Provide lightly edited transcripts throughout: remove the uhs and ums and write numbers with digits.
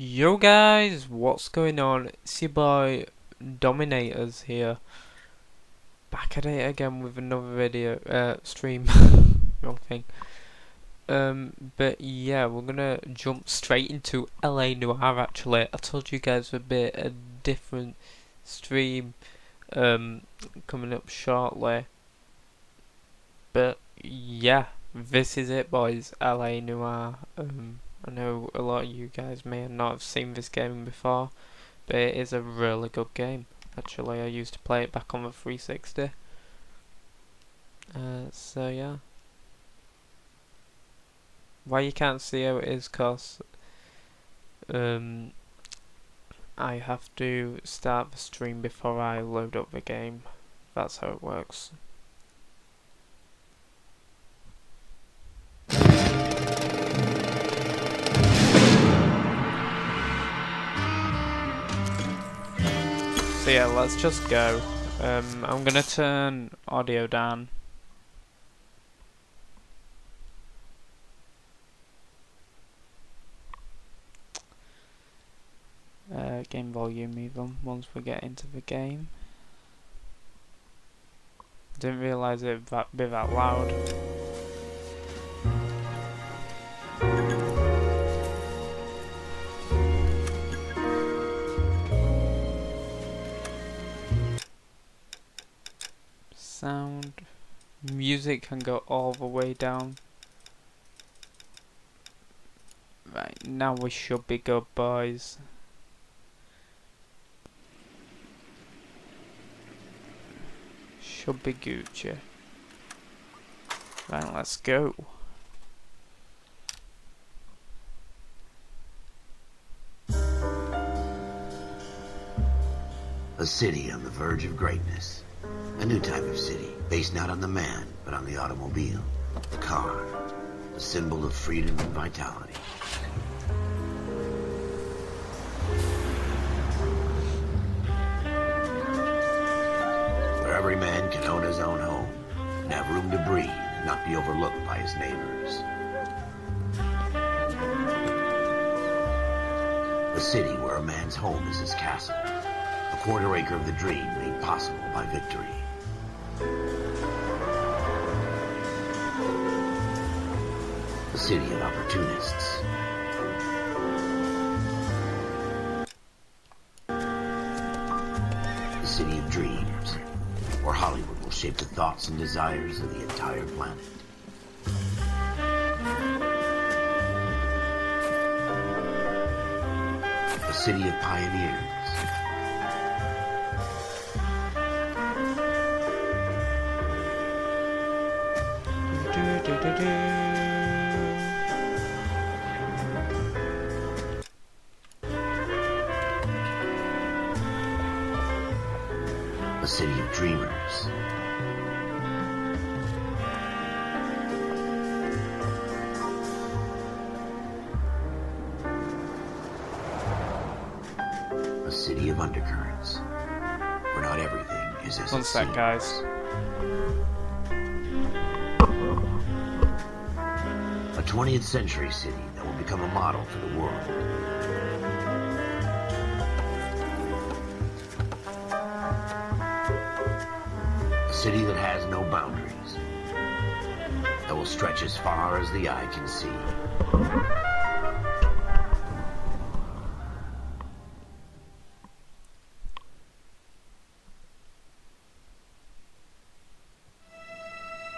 Yo guys, what's going on? It's your boy Dominators here, back at it again with another video, stream, wrong thing. But yeah, we're gonna jump straight into LA Noire. Actually, I told you guys a different stream, coming up shortly. But yeah, this is it, boys. LA Noire. I know a lot of you guys may not have seen this game before, but it is a really good game. Actually, I used to play it back on the 360. So yeah. Why you can't see how it is, cause I have to start the stream before I load up the game. That's how it works. So yeah, let's just go. I'm gonna turn audio down. Game volume even, once we get into the game. Didn't realise it'd be that loud. Sound, music can go all the way down. Right, now we should be good, boys. Should be Gucci. Right, let's go. A city on the verge of greatness. A new type of city, based not on the man, but on the automobile. The car. The symbol of freedom and vitality. Where every man can own his own home, and have room to breathe, and not be overlooked by his neighbors. A city where a man's home is his castle. A quarter acre of the dream made possible by victory. A city of opportunists. A city of dreams, where Hollywood will shape the thoughts and desires of the entire planet. A city of pioneers. A city of dreamers. A city of undercurrents, where not everything is as One it sec, seems. guys. A 20th century city that will become a model for the world. A city that has no boundaries, that will stretch as far as the eye can see.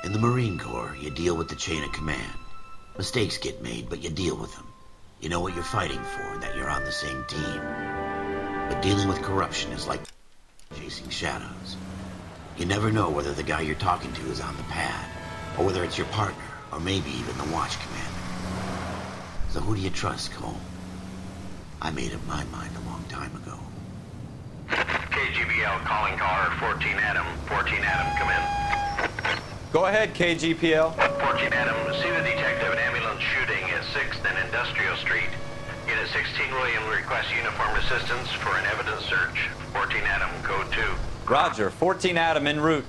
In the Marine Corps, you deal with the chain of command. Mistakes get made, but you deal with them. You know what you're fighting for, and that you're on the same team. But dealing with corruption is like chasing shadows. You never know whether the guy you're talking to is on the pad, or whether it's your partner, or maybe even the watch commander. So who do you trust, Cole? I made up my mind a long time ago. KGBL calling caller 14 Adam. 14 Adam, come in. Go ahead, KGPL. 14 Adam, see the detective an ambulance shooting at 6th and Industrial Street. Unit 16 William requests uniformed assistance for an evidence search. 14 Adam, code 2. Roger, 14 Adam en route.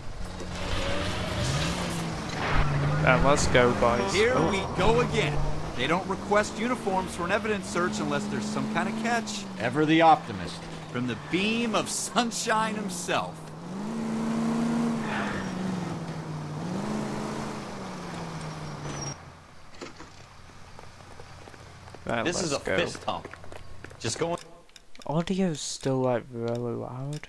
Let's go, boys. Here we go again. They don't request uniforms for an evidence search unless there's some kind of catch. Ever the optimist. From the beam of sunshine himself. Right, This is a let's go. fist hump. Just go. Audio's still like really loud.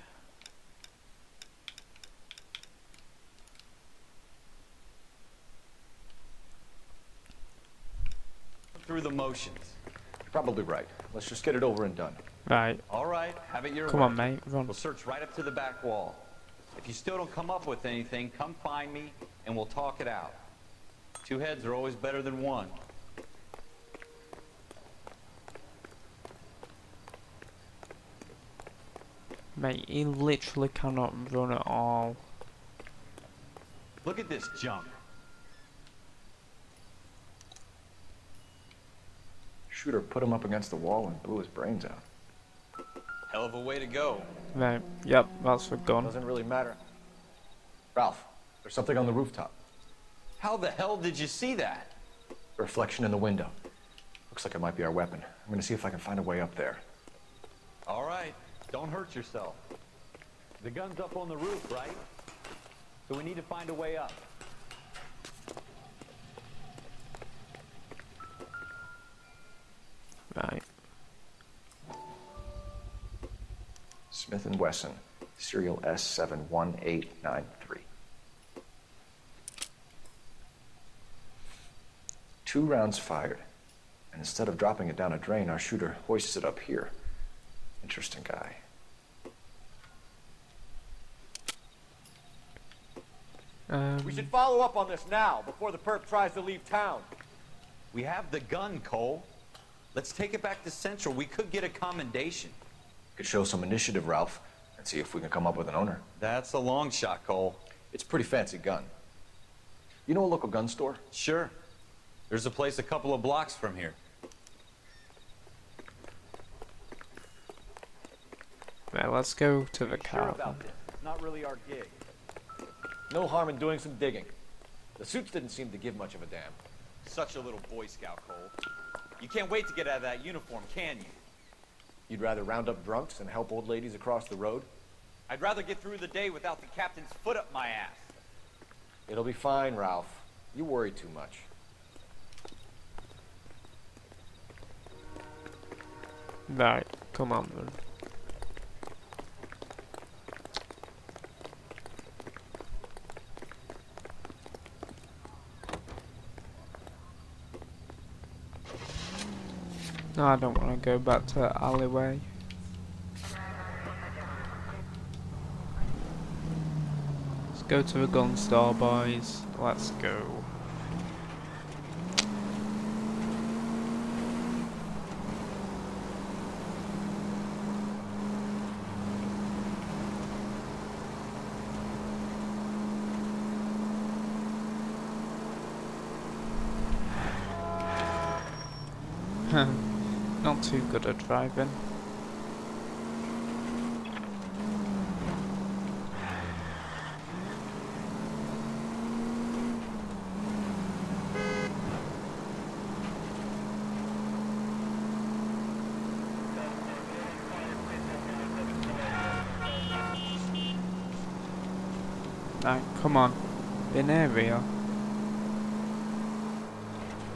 Through the motions. You're probably right. Let's just get it over and done. Right, All right, have it your come way. on, mate, run. We'll search right up to the back wall. If you still don't come up with anything, come find me and we'll talk it out. Two heads are always better than one. Mate, he literally cannot run at all. Look at this junk. Shooter put him up against the wall and blew his brains out. Hell of a way to go. Right, yep, that's a gun. Doesn't really matter. Ralph, there's something on the rooftop. How the hell did you see that? A reflection in the window. Looks like it might be our weapon. I'm gonna see if I can find a way up there. All right, don't hurt yourself. The gun's up on the roof, right? So we need to find a way up. Right. Smith & Wesson, serial S71893. 2 rounds fired, and instead of dropping it down a drain, our shooter hoists it up here. Interesting guy. We should follow up on this now, before the perp tries to leave town. We have the gun, Cole. Let's take it back to Central. We could get a commendation. Could show some initiative, Ralph, and see if we can come up with an owner. That's a long shot, Cole. It's a pretty fancy gun. You know a local gun store? Sure. There's a place a couple of blocks from here. Right, let's go to the Sure car. about this. It's not really our gig. No harm in doing some digging. The suits didn't seem to give much of a damn. Such a little Boy Scout, Cole. You can't wait to get out of that uniform, can you? You'd rather round up drunks and help old ladies across the road? I'd rather get through the day without the captain's foot up my ass. It'll be fine, Ralph. You worry too much. Right, come on then. No, I don't want to go back to the alleyway. Let's go to the gun store, boys. Let's go. Not too good at driving. Right, come on. In area.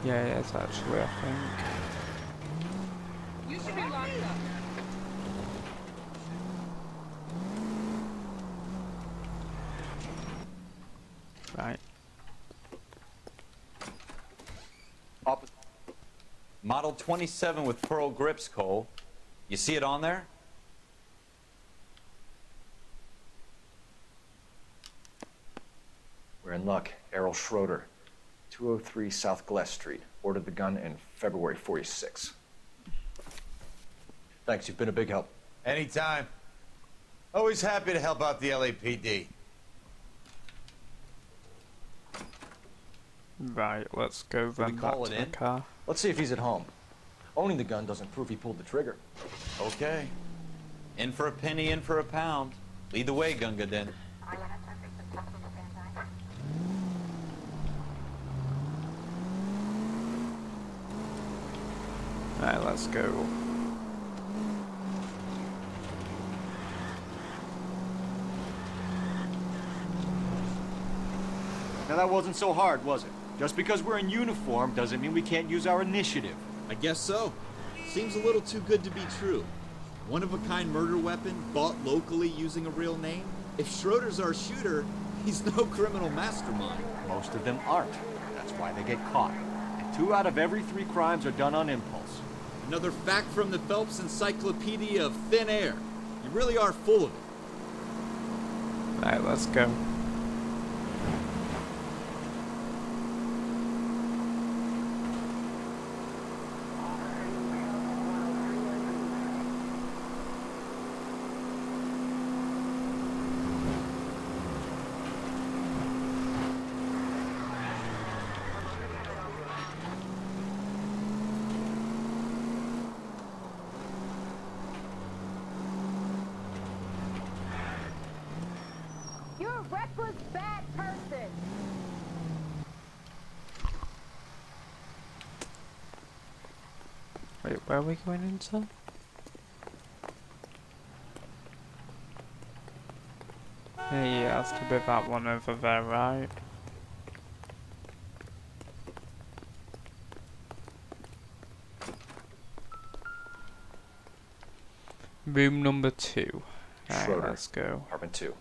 Yeah, it is actually, I think. You should be locked up. Right. Model 27 with pearl grips, Cole. You see it on there? We're in luck. Errol Schroeder, 203 South Glass Street. Ordered the gun in February '46. Thanks, you've been a big help. Anytime. Always happy to help out the LAPD. Right, let's go we then back call to it the in? car. Let's see if he's at home. Owning the gun doesn't prove he pulled the trigger. Okay. In for a penny, in for a pound. Lead the way, Gunga Den. Right, let's go. Now that wasn't so hard, was it? Just because we're in uniform doesn't mean we can't use our initiative. I guess so. Seems a little too good to be true. One-of-a-kind murder weapon bought locally using a real name? If Schroeder's our shooter, he's no criminal mastermind. Most of them aren't. That's why they get caught. And 2 out of every 3 crimes are done on impulse. Another fact from the Phelps Encyclopedia of Thin Air. You really are full of it. Right, let's go. You're a reckless, bad person. Wait, where are we going into? Yeah, it has to be that one over there, right? Room number 2. Right, Schroeder. let's go. Apartment 2.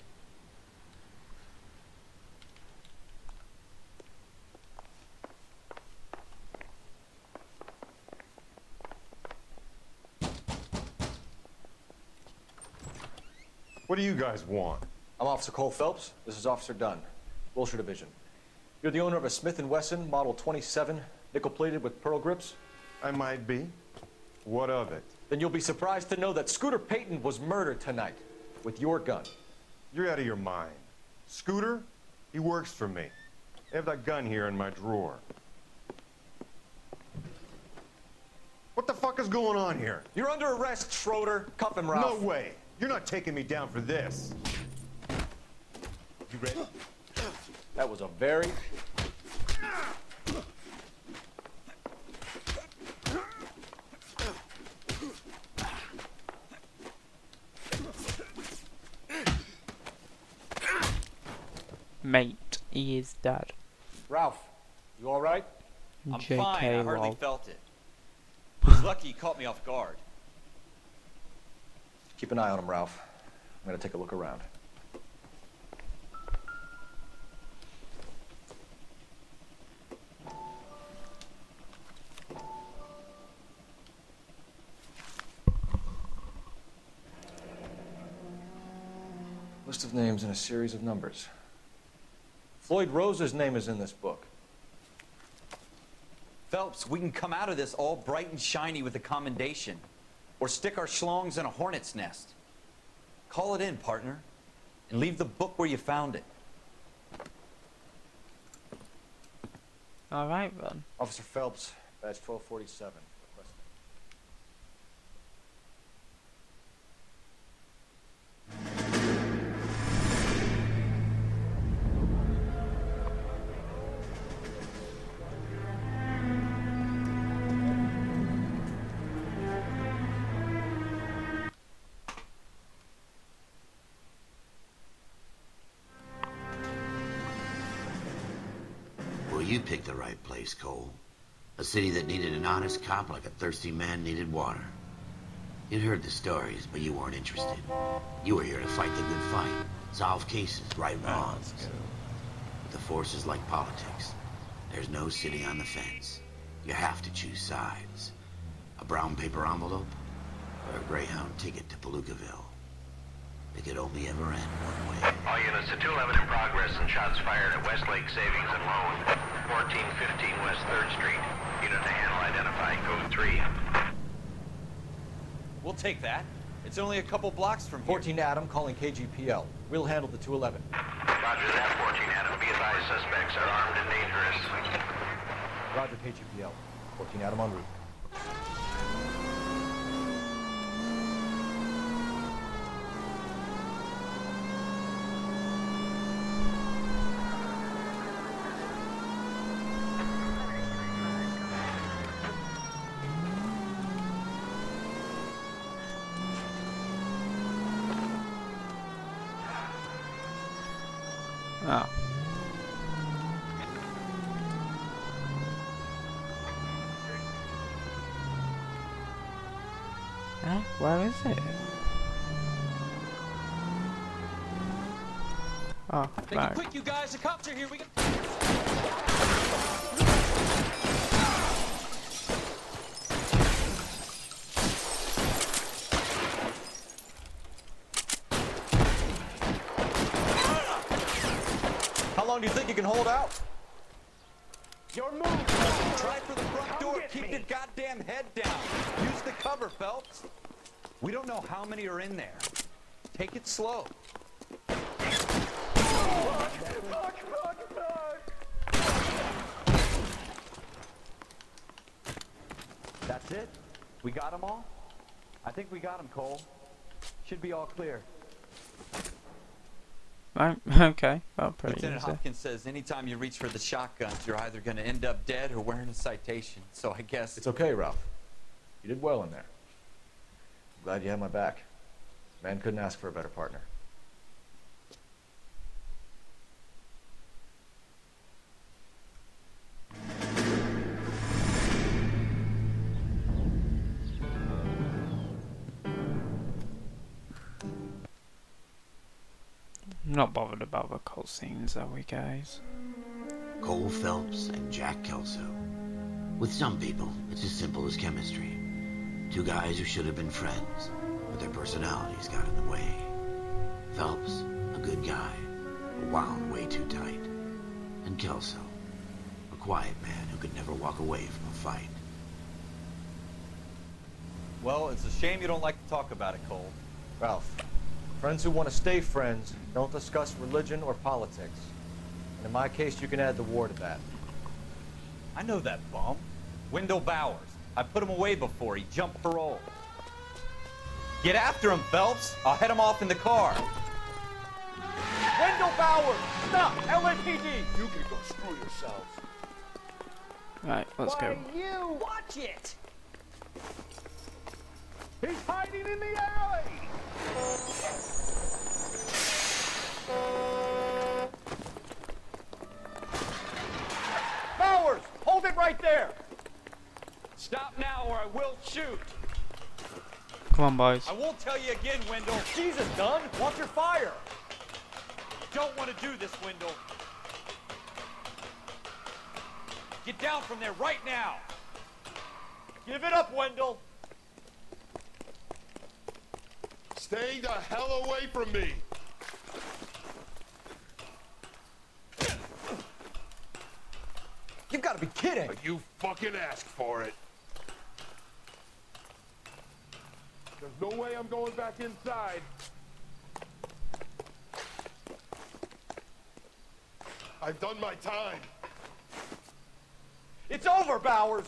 What do you guys want? I'm Officer Cole Phelps. This is Officer Dunn, Wilshire Division. You're the owner of a Smith & Wesson Model 27, nickel-plated with pearl grips? I might be. What of it? Then you'll be surprised to know that Scooter Payton was murdered tonight with your gun. You're out of your mind. Scooter? He works for me. I have that gun here in my drawer. What the fuck is going on here? You're under arrest, Schroeder. Cuff him, Ralph. No way. You're not taking me down for this. You ready? That was a very... Mate, he is dead. Ralph, you all right? I'm JK fine. I hardly lol. felt it. He's lucky he caught me off guard. Keep an eye on him, Ralph. I'm gonna take a look around. List of names and a series of numbers. Floyd Rose's name is in this book. Phelps, we can come out of this all bright and shiny with a commendation. Or stick our schlongs in a hornet's nest. Call it in, partner. And leave the book where you found it. Alright then. Officer Phelps, badge 1247. Requesting. Well, you picked the right place, Cole. A city that needed an honest cop like a thirsty man needed water. You'd heard the stories, but you weren't interested. You were here to fight the good fight, solve cases, right wrongs. But the force is like politics. There's no sitting on the fence. You have to choose sides. A brown paper envelope or a Greyhound ticket to Palookaville. It could only ever end one way. All units to 211 in progress and shots fired at Westlake Savings and Loan, 1415 West 3rd Street. Unit to handle identified, code 3. We'll take that. It's only a couple blocks from here. 14 Adam calling KGPL. We'll handle the 211. Roger that, 14 Adam. Be advised, suspects are armed and dangerous. Roger KGPL. 14 Adam en route. Oh. Huh? Where is it? Oh, right. Quick, you guys! The cops are here. We got. How long do you think you can hold out? Your move! Try for the front door. Keep your goddamn head down. Use the cover, Phelps. We don't know how many are in there. Take it slow. That's it? We got them all? I think we got them, Cole. Should be all clear. Right, okay. Well, pretty Lieutenant easy. Hopkins says anytime you reach for the shotguns, you're either going to end up dead or wearing a citation. So I guess... It's okay, Ralph. You did well in there. I'm glad you had my back. Man couldn't ask for a better partner. I'm not bothered about the cutscenes, are we, guys? Cole Phelps and Jack Kelso. With some people, it's as simple as chemistry. Two guys who should have been friends, but their personalities got in the way. Phelps, a good guy, but wound way too tight. And Kelso, a quiet man who could never walk away from a fight. Well, it's a shame you don't like to talk about it, Cole. Ralph, friends who want to stay friends don't discuss religion or politics. And in my case, you can add the war to that. I know that bum. Wendell Bowers. I put him away before. He jumped parole. Get after him, Phelps. I'll head him off in the car. Wendell Bowers! Stop! LAPD! You can go screw yourselves. Right, let's go. You watch it! He's hiding in the alley! Bowers! Hold it right there! Stop now or I will shoot! Come on, boys. I won't tell you again, Wendell. Jesus, Dunn! Watch your fire! Don't want to do this, Wendell. Get down from there right now. Give it up, Wendell! Stay the hell away from me! You've got to be kidding! You fucking asked for it. There's no way I'm going back inside. I've done my time. It's over, Bowers!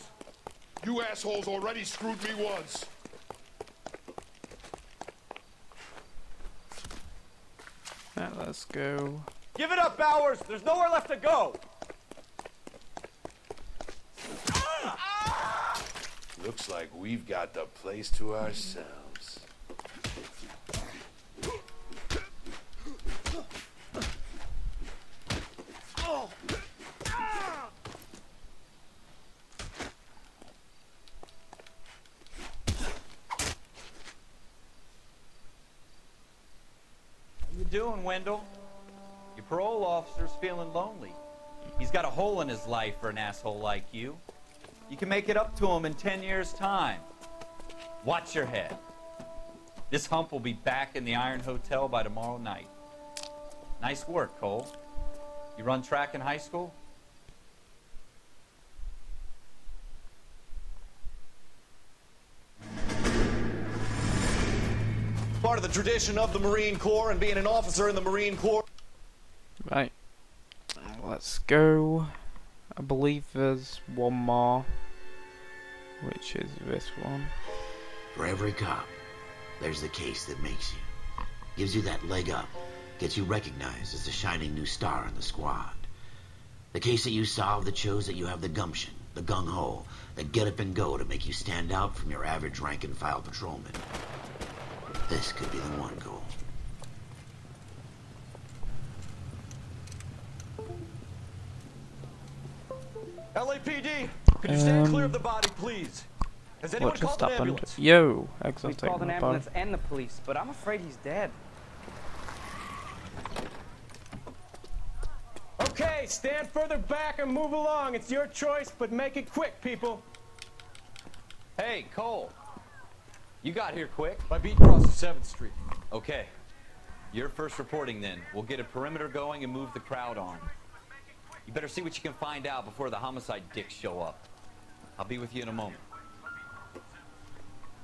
You assholes already screwed me once. Right, let's go. Give it up, Bowers! There's nowhere left to go! Looks like we've got the place to ourselves. How you doing, Wendell? Your parole officer's feeling lonely. He's got a hole in his life for an asshole like you. You can make it up to him in 10 years' time. Watch your head. This hump will be back in the Iron Hotel by tomorrow night. Nice work, Cole. You run track in high school? Part of the tradition of the Marine Corps and being an officer in the Marine Corps. Right. Let's go. I believe there's one more, which is this one. For every cop, there's the case that makes you. Gives you that leg up. Gets you recognized as the shining new star in the squad. The case that you solve that shows that you have the gumption, the gung-ho, the get up and go to make you stand out from your average rank-and-file patrolman. This could be the one, Cole. LAPD, could you stand clear of the body, please? Has anyone What just called an happened? ambulance? Yo, We exotic called an body. ambulance and the police, but I'm afraid he's dead. Okay, stand further back and move along. It's your choice, but make it quick, people. Hey, Cole. You got here quick. My beat crosses 7th Street. Okay. You're first reporting then. We'll get a perimeter going and move the crowd on. You better see what you can find out before the homicide dicks show up. I'll be with you in a moment.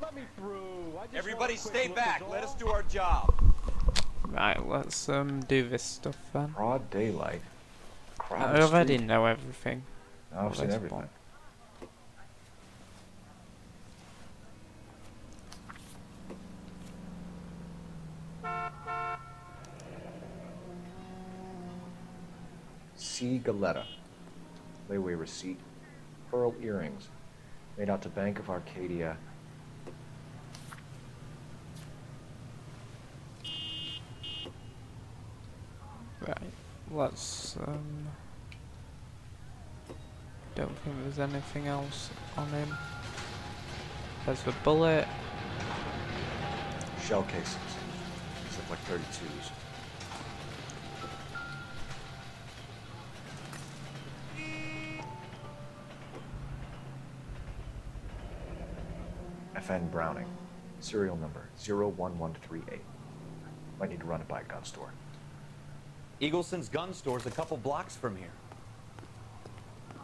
Let me through. Everybody stay back. Let us do our job. Right, let's do this stuff then. Broad daylight. I Crowded already street. know everything. I've seen This everything. one. C. Galetta. Layaway receipt. Pearl earrings. Made out to Bank of Arcadia. Right, let's don't think there's anything else on him. There's the bullet. Shell casings. These look like 32s. FN Browning. Serial number 01138. Might need to run it by a gun store. Eagleson's gun store's a couple blocks from here.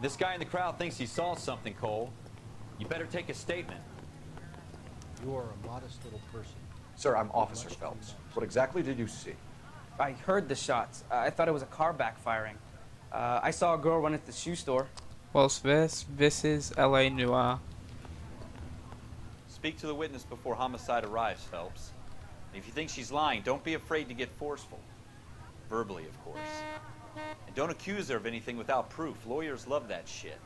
This guy in the crowd thinks he saw something, Cole. You better take a statement. You are a modest little person. Sir, I'm Officer Phelps. What exactly did you see? I heard the shots. I thought it was a car backfiring. I saw a girl run into the shoe store. What's this? This is LA Noire. Speak to the witness before homicide arrives, Phelps. If you think she's lying, don't be afraid to get forceful. Verbally, of course. And don't accuse her of anything without proof. Lawyers love that shit.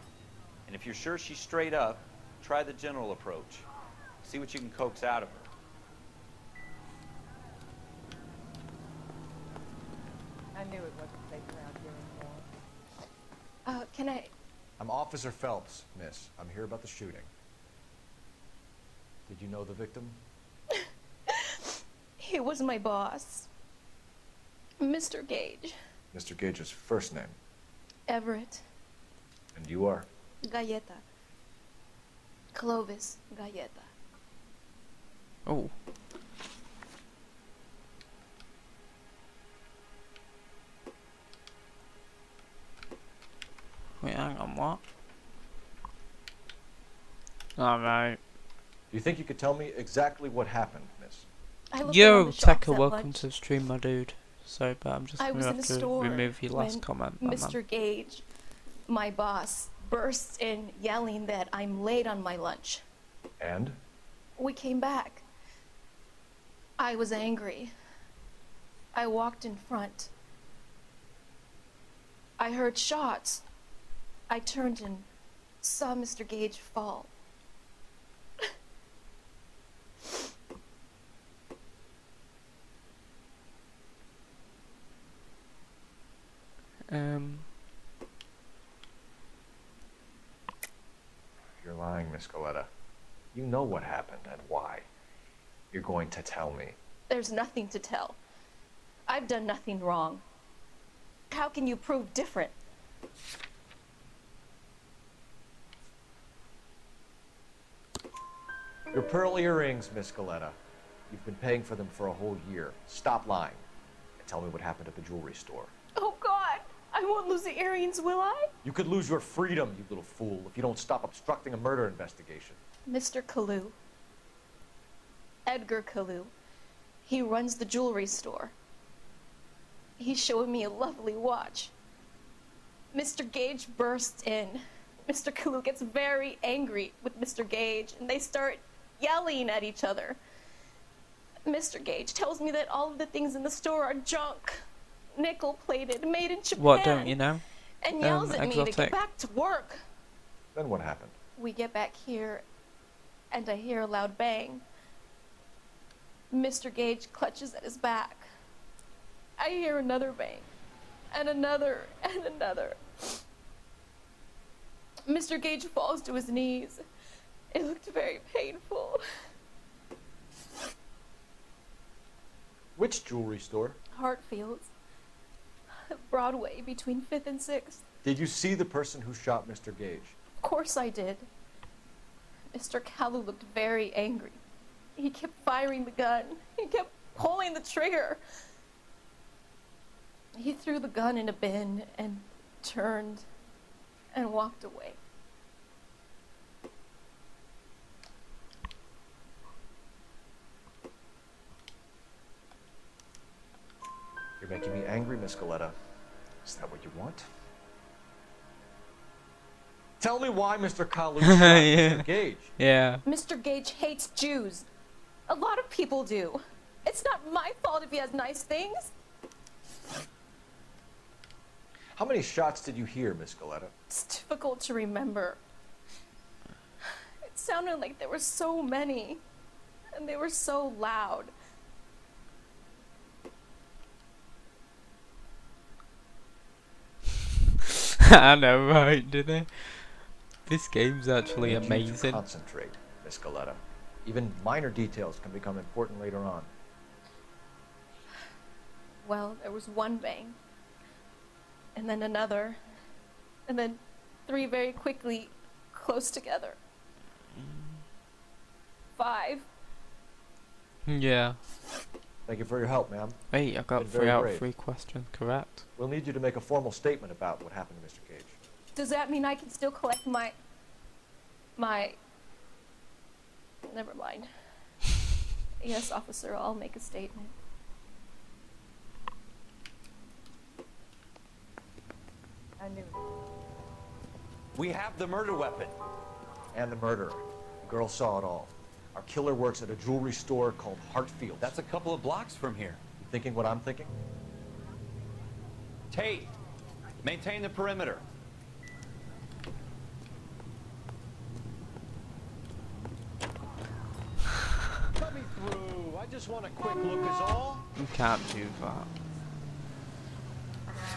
And if you're sure she's straight up, try the general approach. See what you can coax out of her. I knew it wasn't safe around here anymore. Can I... I'm Officer Phelps, miss. I'm here about the shooting. Did you know the victim? He was my boss. Mr. Gage. Mr. Gage's first name. Everett. And you are? Galleta. Clovis Galleta. Oh. Wait, hang on, what? Alright. Do you think you could tell me exactly what happened, miss? I looked around Yo, the shops Tekka, at welcome lunch. to the stream, my dude. Sorry, but I'm just I gonna was in have a to store remove your last when comment. my man. Mr. Gage, my boss, bursts in yelling that I'm late on my lunch. And? We came back. I was angry. I walked in front. I heard shots. I turned and saw Mr. Gage fall. You're lying, Miss Galetta. You know what happened and why. You're going to tell me. There's nothing to tell. I've done nothing wrong. How can you prove different? Your pearl earrings, Miss Galetta. You've been paying for them for a whole year. Stop lying. And tell me what happened at the jewelry store. Oh God, I won't lose the earrings, will I? You could lose your freedom, you little fool, if you don't stop obstructing a murder investigation. Mr. Kalu. Edgar Kalu. He runs the jewelry store. He's showing me a lovely watch. Mr. Gage bursts in. Mr. Kalu gets very angry with Mr. Gage, and they start yelling at each other. Mr. Gage tells me that all of the things in the store are junk, nickel-plated, made in Japan. What don't you know? And yells at me to Exotic. get back to work. Then what happened? We get back here, and I hear a loud bang. Mr. Gage clutches at his back. I hear another bang, and another, and another. Mr. Gage falls to his knees. It looked very painful. Which jewelry store? Hartfield's. Broadway, between 5th and 6th. Did you see the person who shot Mr. Gage? Of course I did. Mr. Kalu looked very angry. He kept firing the gun. He kept pulling the trigger. He threw the gun in a bin and turned and walked away. You're making me angry, Miss Galetta. Is that what you want? Tell me why Mr. Kalu shot Mr. Gage. Yeah. Mr. Gage hates Jews. A lot of people do. It's not my fault if he has nice things. How many shots did you hear, Miss Galetta? It's difficult to remember. It sounded like there were so many, and they were so loud. I know, right, didn't it? This game's actually I need you to amazing. concentrate, Miss Galetta. Even minor details can become important later on. Well, there was one bang, and then another, and then 3 very quickly, close together. 5. Yeah. Thank you for your help, ma'am. Wait, I got Been 3 very out of brave. 3 questions correct. We'll need you to make a formal statement about what happened to Mr. Gage. Does that mean I can still collect my... Never mind. Yes, officer, I'll make a statement. I knew it. We have the murder weapon. And the murderer. The girl saw it all. Our killer works at a jewelry store called Hartfield. That's a couple of blocks from here. You thinking what I'm thinking? Tate, maintain the perimeter. Let me through. I just want a quick look is all. You can't do that.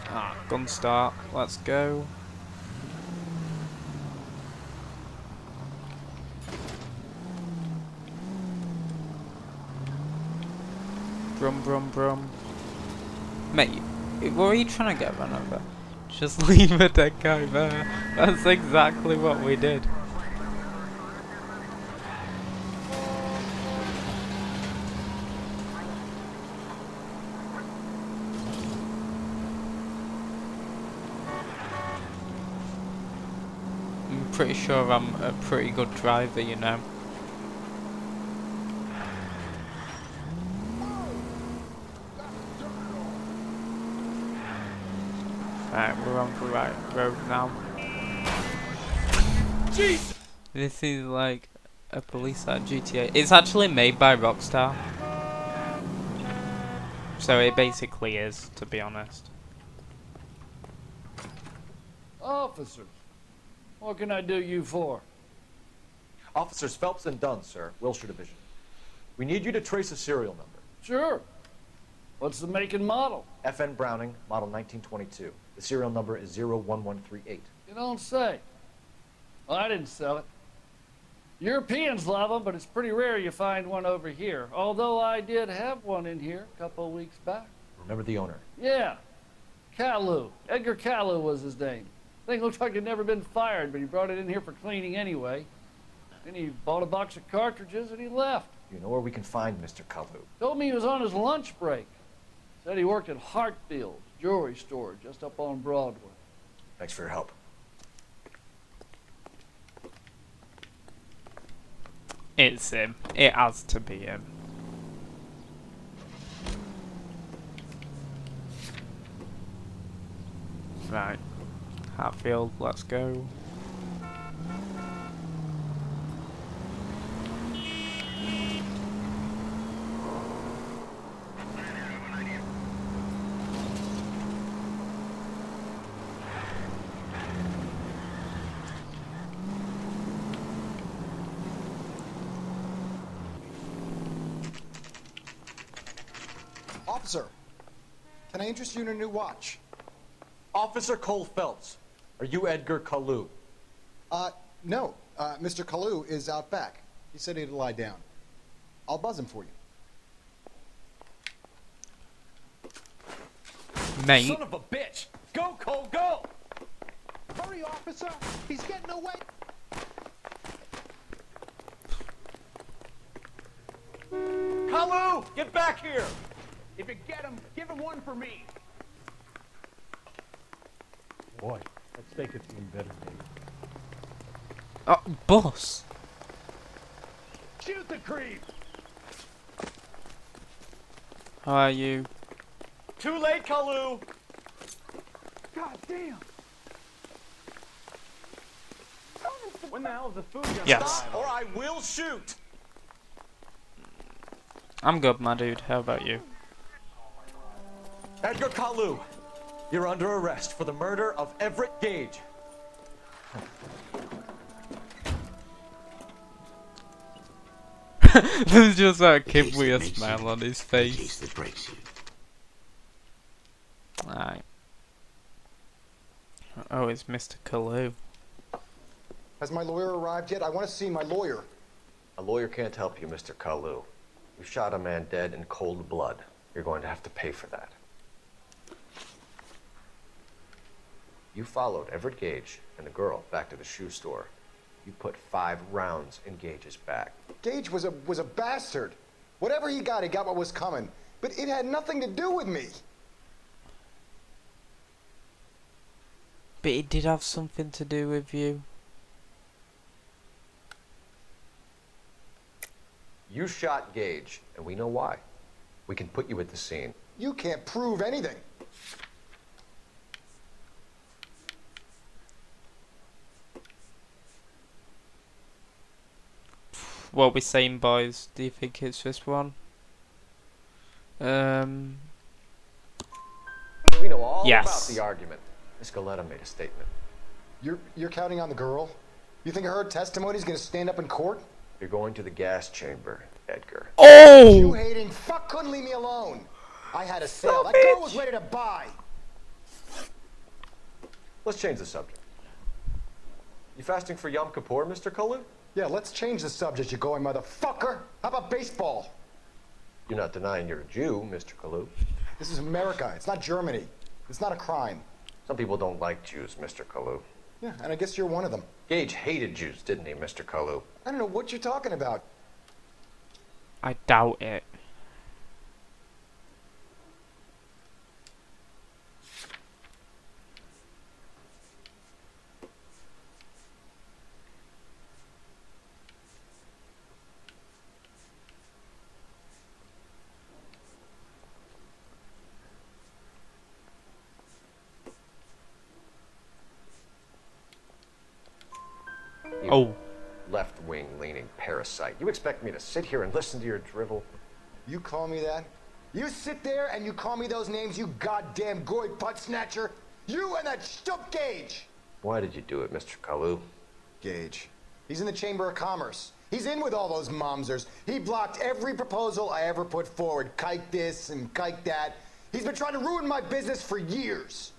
Ah, gun start. Let's go. Brum brum brum. Mate, what are you trying to get run over? Just leave a dead guy there. That's exactly what we did. I'm pretty sure I'm a pretty good driver, you know. Right, we're on the right road now. Jesus! This is like a police at GTA. It's actually made by Rockstar. So it basically is, to be honest. Officers, what can I do you for? Officers Phelps and Dunn, sir. Wilshire Division. We need you to trace a serial number. Sure. What's the make and model? FN Browning, model 1922. The serial number is 01138. You don't say. Well, I didn't sell it. Europeans love them, but it's pretty rare you find one over here. Although I did have one in here a couple of weeks back. Remember the owner? Yeah. Kalu. Edgar Kalu was his name. Thing looked like he'd never been fired, but he brought it in here for cleaning anyway. Then he bought a box of cartridges and he left. You know where we can find Mr. Kalu? Told me he was on his lunch break. Said he worked at Hartfield's jewelry store just up on Broadway. Thanks for your help. It's him. It has to be him. Right. Hatfield, let's go. Officer, can I interest you in a new watch? Officer Cole Phelps, are you Edgar Kalu? No. Mr. Kalu is out back. He said he'd lie down. I'll buzz him for you. Mate. Son of a bitch! Go, Cole, go! Hurry, officer! He's getting away! Kalu, get back here! If you get him, give him one for me. Boy, that steak is even better, Dave. Oh, boss. Shoot the creep! How are you? Too late, Kalu! God damn! When the hell is the food gonna Yes. arrive? Or I will shoot! I'm good, my dude. How about you? Edgar Kalu, you're under arrest for the murder of Everett Gage. There's just that kid Case with that a makes smile you, on his the face. case that breaks you. Alright. Oh, it's Mr. Kalu. Has my lawyer arrived yet? I want to see my lawyer. A lawyer can't help you, Mr. Kalu. You shot a man dead in cold blood. You're going to have to pay for that. You followed Everett Gage and the girl back to the shoe store. You put 5 rounds in Gage's back. Gage was a bastard. Whatever he got what was coming. But it had nothing to do with me. But it did have something to do with you. You shot Gage, and we know why. We can put you at the scene. You can't prove anything. What we saying, boys? Do you think it's this one? We know all Yes. about the argument. Miss Galetta made a statement. You're counting on the girl? You think her testimony's gonna stand up in court? You're going to the gas chamber, Edgar. Oh! You hating fuck couldn't leave me alone. I had a sale. That girl was ready to buy. Let's change the subject. You fasting for Yom Kippur, Mr. Kalu? Yeah, let's change the subject, you going motherfucker. How about baseball? You're not denying you're a Jew, Mr. Kalu. This is America. It's not Germany. It's not a crime. Some people don't like Jews, Mr. Kalu. Yeah, and I guess you're one of them. Gage hated Jews, didn't he, Mr. Kalu? I don't know what you're talking about. I doubt it. You Oh. left-wing leaning parasite. You expect me to sit here and listen to your drivel? You call me that? You sit there and you call me those names, you goddamn goy butt snatcher? You and that stup Gage! Why did you do it, Mr. Kalu? Gage. He's in the Chamber of Commerce. He's in with all those momsers. He blocked every proposal I ever put forward. Kike this and kike that. He's been trying to ruin my business for years.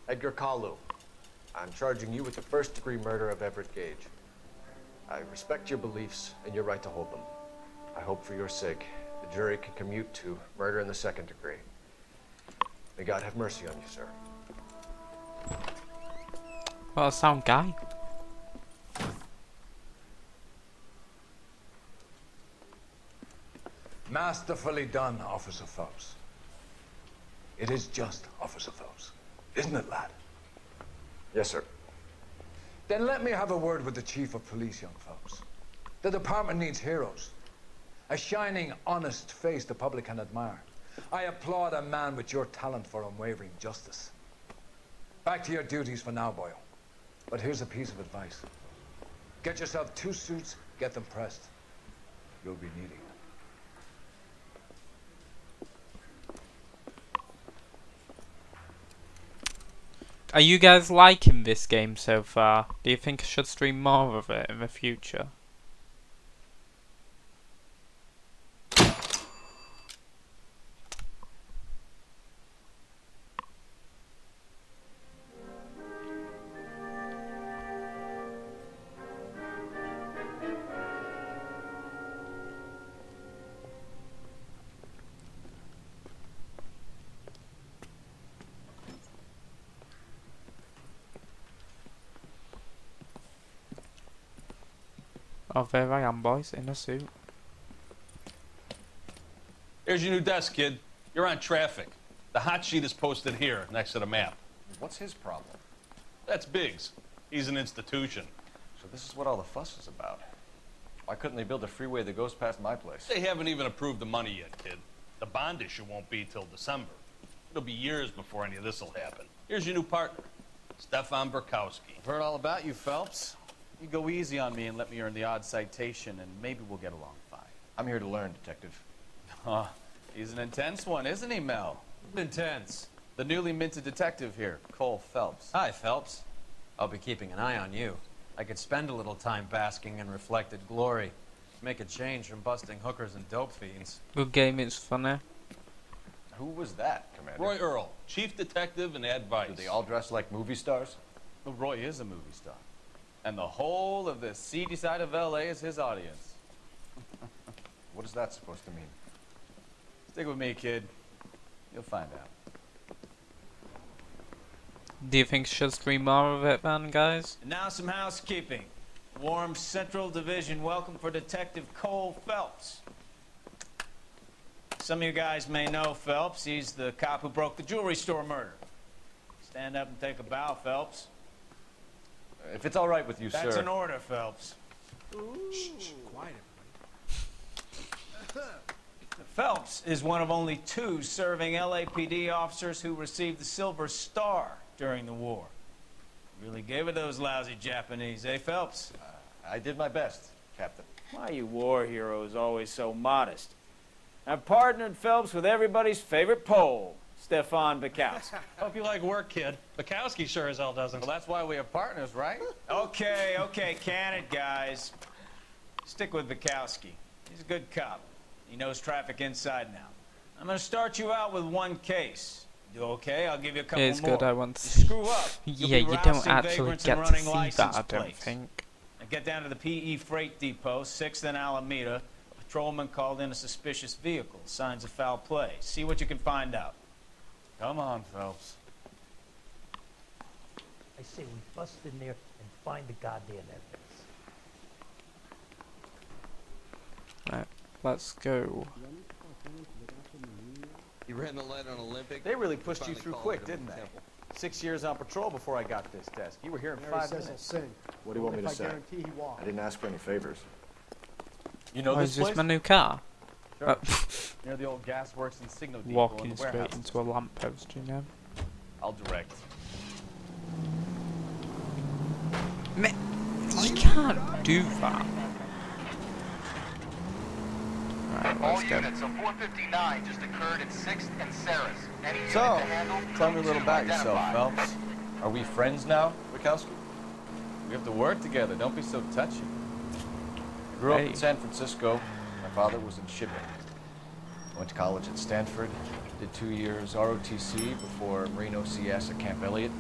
Edgar Kalu, I'm charging you with the first-degree murder of Everett Gage. I respect your beliefs and your right to hold them. I hope for your sake the jury can commute to murder in the second degree. May God have mercy on you, sir. What a sound guy. Masterfully done, Officer Phelps. It is just, Officer Phelps. Isn't it, lad? Yes, sir. Then let me have a word with the Chief of Police, young Phelps. The department needs heroes. A shining, honest face the public can admire. I applaud a man with your talent for unwavering justice. Back to your duties for now, Boyle. But here's a piece of advice. Get yourself 2 suits, get them pressed. You'll be needing it. Are you guys liking this game so far? Do you think I should stream more of it in the future? Oh, there I am, boys, in a suit. Here's your new desk, kid. You're on traffic. The hot sheet is posted here, next to the map. What's his problem? That's Biggs. He's an institution. So this is what all the fuss is about. Why couldn't they build a freeway that goes past my place? They haven't even approved the money yet, kid. The bond issue won't be till December. It'll be years before any of this will happen. Here's your new partner, Stefan Burkowski. I've heard all about you, Phelps. You go easy on me and let me earn the odd citation, and maybe we'll get along fine. I'm here to learn, Detective. Oh, he's an intense one, isn't he, Mel? Intense. The newly minted detective here, Cole Phelps. Hi, Phelps. I'll be keeping an eye on you. I could spend a little time basking in reflected glory. Make a change from busting hookers and dope fiends. Good game, it's funny. Who was that, Commander? Roy Earl, chief detective and advice. Do they all dress like movie stars? Well, Roy is a movie star. And the whole of the seedy side of L.A. is his audience. What is that supposed to mean? Stick with me, kid. You'll find out. Do you think you should stream more of it then, guys? And now some housekeeping. Warm Central Division welcome for Detective Cole Phelps. Some of you guys may know Phelps. He's the cop who broke the jewelry store murder. Stand up and take a bow, Phelps. If it's all right with you, sir. That's an order, Phelps. Shh, quiet, everybody. Phelps is one of only 2 serving LAPD officers who received the Silver Star during the war. Really gave it those lousy Japanese, eh, Phelps? I did my best, Captain. Why are you war heroes always so modest? I've partnered Phelps with everybody's favorite Pole, Stefan Burkowski. Hope you like work, kid. Bukowski sure as hell doesn't. Well, that's why we have partners, right? Okay, can it, guys. Stick with Bukowski. He's a good cop. He knows traffic inside and out. I'm going to start you out with one case. Do okay? I'll give you a couple It's more. good, I want to You screw up. Yeah, you don't actually get to see that, I don't think. Now get down to the PE Freight Depot, 6th and Alameda. A patrolman called in a suspicious vehicle. Signs of foul play. See what you can find out. Come on, Phelps. I say we bust in there and find the goddamn evidence. Right, let's go. You ran the light on Olympic. They really pushed you through quick, didn't they? 6 years on patrol before I got this desk. You were here in 5 minutes. What do you want me to say? I didn't ask for any favors. You know Oh, this is this place? my new car? Sure. Near the old gas works and signal depot in Walking the straight warehouse. into a lamppost, you know? I'll direct. You can't do that. Right, All let's go. units, a 459 just occurred at 6th and Saris. Any unit So, to handle, tell me a code little 2 about yourself, identified. Phelps. Are we friends now, Burkowski? We have to work together. Don't be so touchy. I grew up in San Francisco. My father was in shipping. Went to college at Stanford. Did 2 years ROTC before Marine OCS at Camp Elliott.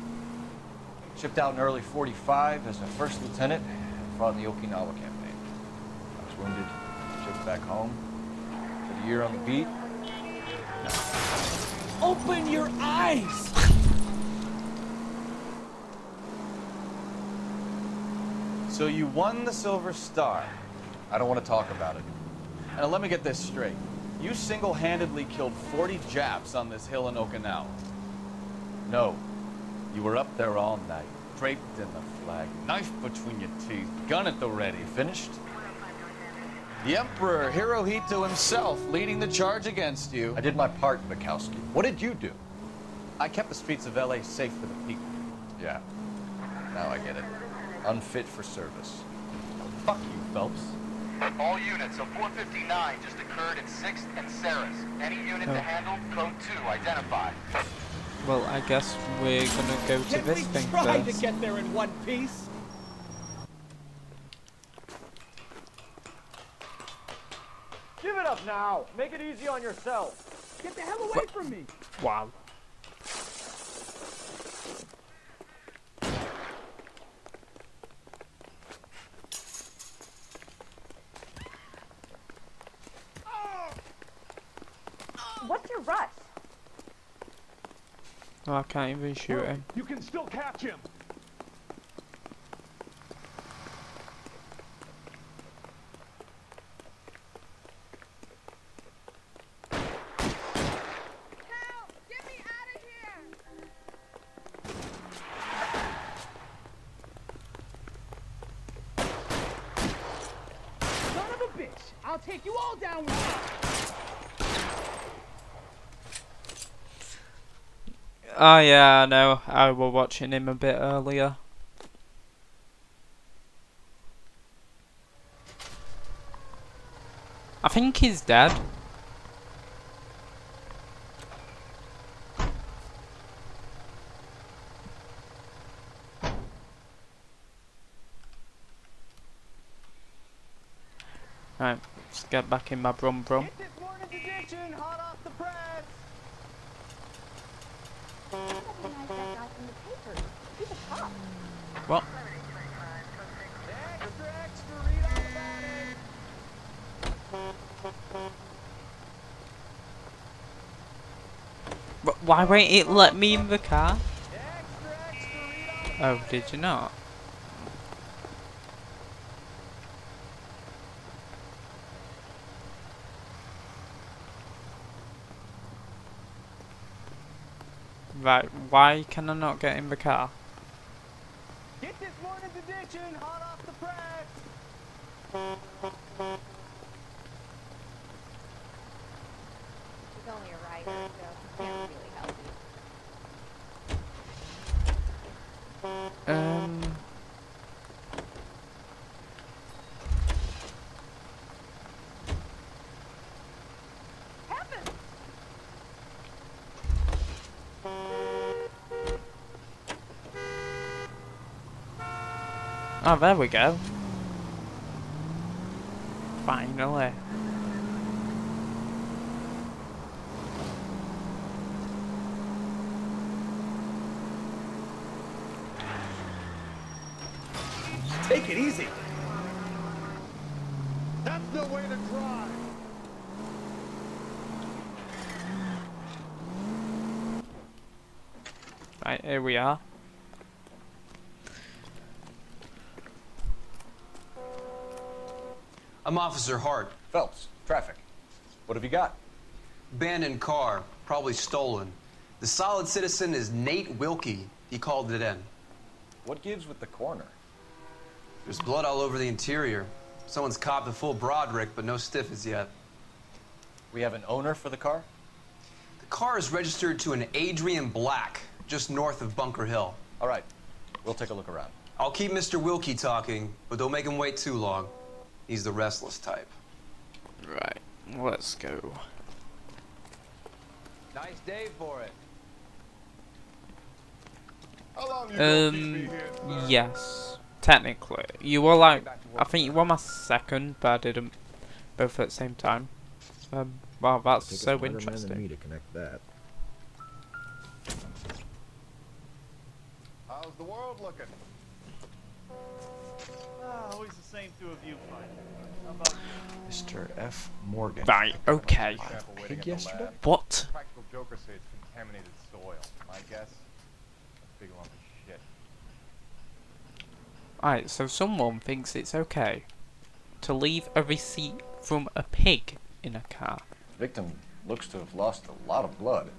Shipped out in early '45 as a first lieutenant and fought in the Okinawa campaign. I was wounded. Shipped back home. Did a year on the beat. Open your eyes! So you won the Silver Star. I don't want to talk about it. And let me get this straight. You single-handedly killed 40 Japs on this hill in Okinawa. No. You were up there all night, draped in the flag, knife between your teeth, gun at the ready. Finished? The Emperor Hirohito himself leading the charge against you. I did my part, Bukowski. What did you do? I kept the streets of L.A. safe for the people. Yeah. Now I get it. Unfit for service. Fuck you, Phelps. All units, a 459 just occurred at 6th and Saris. Any unit to handle, code 2 identified. Well, I guess we're gonna go to Can this we thing try first. to get there in one piece? Give it up now. Make it easy on yourself. Get the hell away from me! Wow. What's your rush? Oh, I can't even shoot him. You can still catch him. take you all down with me. Oh yeah, I know. I was watching him a bit earlier. I think he's dead. Right, let's get back in my brum brum. Get this morning's edition, hot off the press. Recognize that guy from the papers. He's a cop. What? Extra, extra, read all about it. But why won't it let me in the car? Oh, did you not? Right, why can I not get in the car? Get this morning's edition, hot off the press. He's only a writer, so he can't really help you. Oh, there we go. Finally. Take it easy. That's no way to drive. Right, here we are. I'm Officer Hart. Phelps, traffic. What have you got? Abandoned car, probably stolen. The solid citizen is Nate Wilkie. He called it in. What gives with the coroner? There's blood all over the interior. Someone's copped a full Broderick, but no stiff as yet. We have an owner for the car? The car is registered to an Adrian Black, just north of Bunker Hill. All right, we'll take a look around. I'll keep Mr. Wilkie talking, but don't make him wait too long. He's the restless type. Right, let's go. Nice day for it. How long you gonna keep me here, sir? Yes. Technically. You were like, I think you were my second, but I didn't both at the same time. Wow, that's so interesting. Than me to connect that. How's the world looking? Always the same two of you fighting. How about Mr. F. Morgan. Right, okay. Pig yesterday? What? Practical Joker say it's contaminated soil. My guess? A big lump of shit. Alright, so someone thinks it's okay to leave a receipt from a pig in a car. Victim looks to have lost a lot of blood.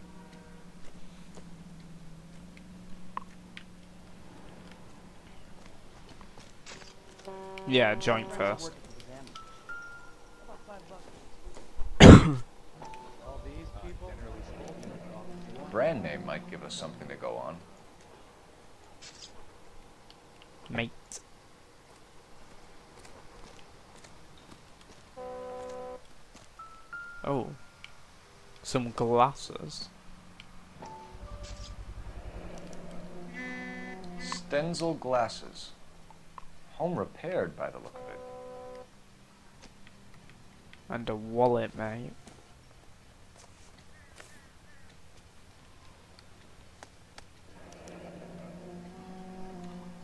Yeah, joint first. Brand name might give us something to go on. Mate. Oh. Some glasses. Stenzel glasses. Home repaired by the look of it. And a wallet, mate.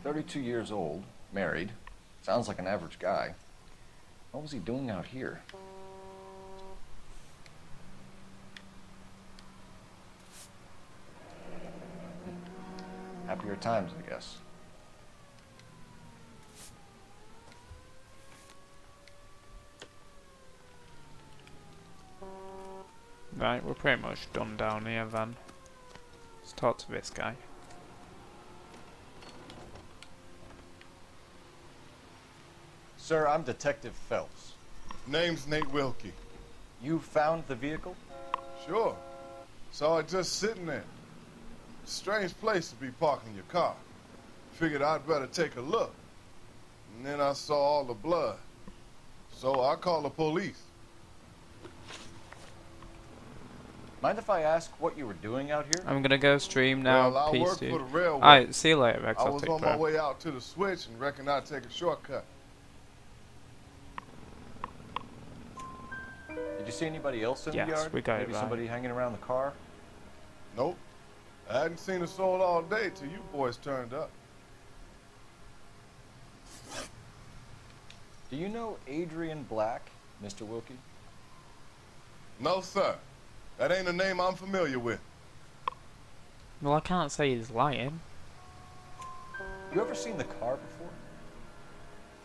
"32 years old, married. Sounds like an average guy. What was he doing out here?" Happier times, I guess. Right, we're pretty much done down here then. Let's talk to this guy. Sir, I'm Detective Phelps. Name's Nate Wilkie. You found the vehicle? Sure. Saw it just sitting there. Strange place to be parking your car. Figured I'd better take a look. And then I saw all the blood. So I called the police. Mind if I ask what you were doing out here? I'm gonna go stream now. Well, I Peace, work dude. for the railway. Alright, see you later, Rex. I I'll was take on care. my way out to the switch and reckoned I'd take a shortcut. Did you see anybody else in Yes, the yard? we got it Maybe right. somebody hanging around the car? Nope. I hadn't seen a soul all day till you boys turned up. Do you know Adrian Black, Mr. Wilkie? No, sir. That ain't a name I'm familiar with. Well, I can't say he's lying. You ever seen the car before?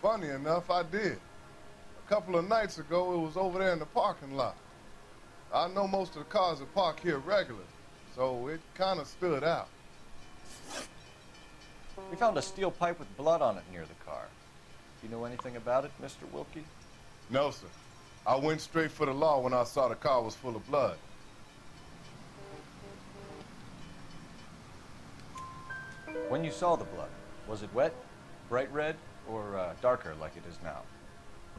Funny enough, I did. A couple of nights ago, it was over there in the parking lot. I know most of the cars that park here regularly, so it kind of stood out. We found a steel pipe with blood on it near the car. Do you know anything about it, Mr. Wilkie? No, sir. I went straight for the law when I saw the car was full of blood. When you saw the blood, was it wet, bright red, or darker like it is now?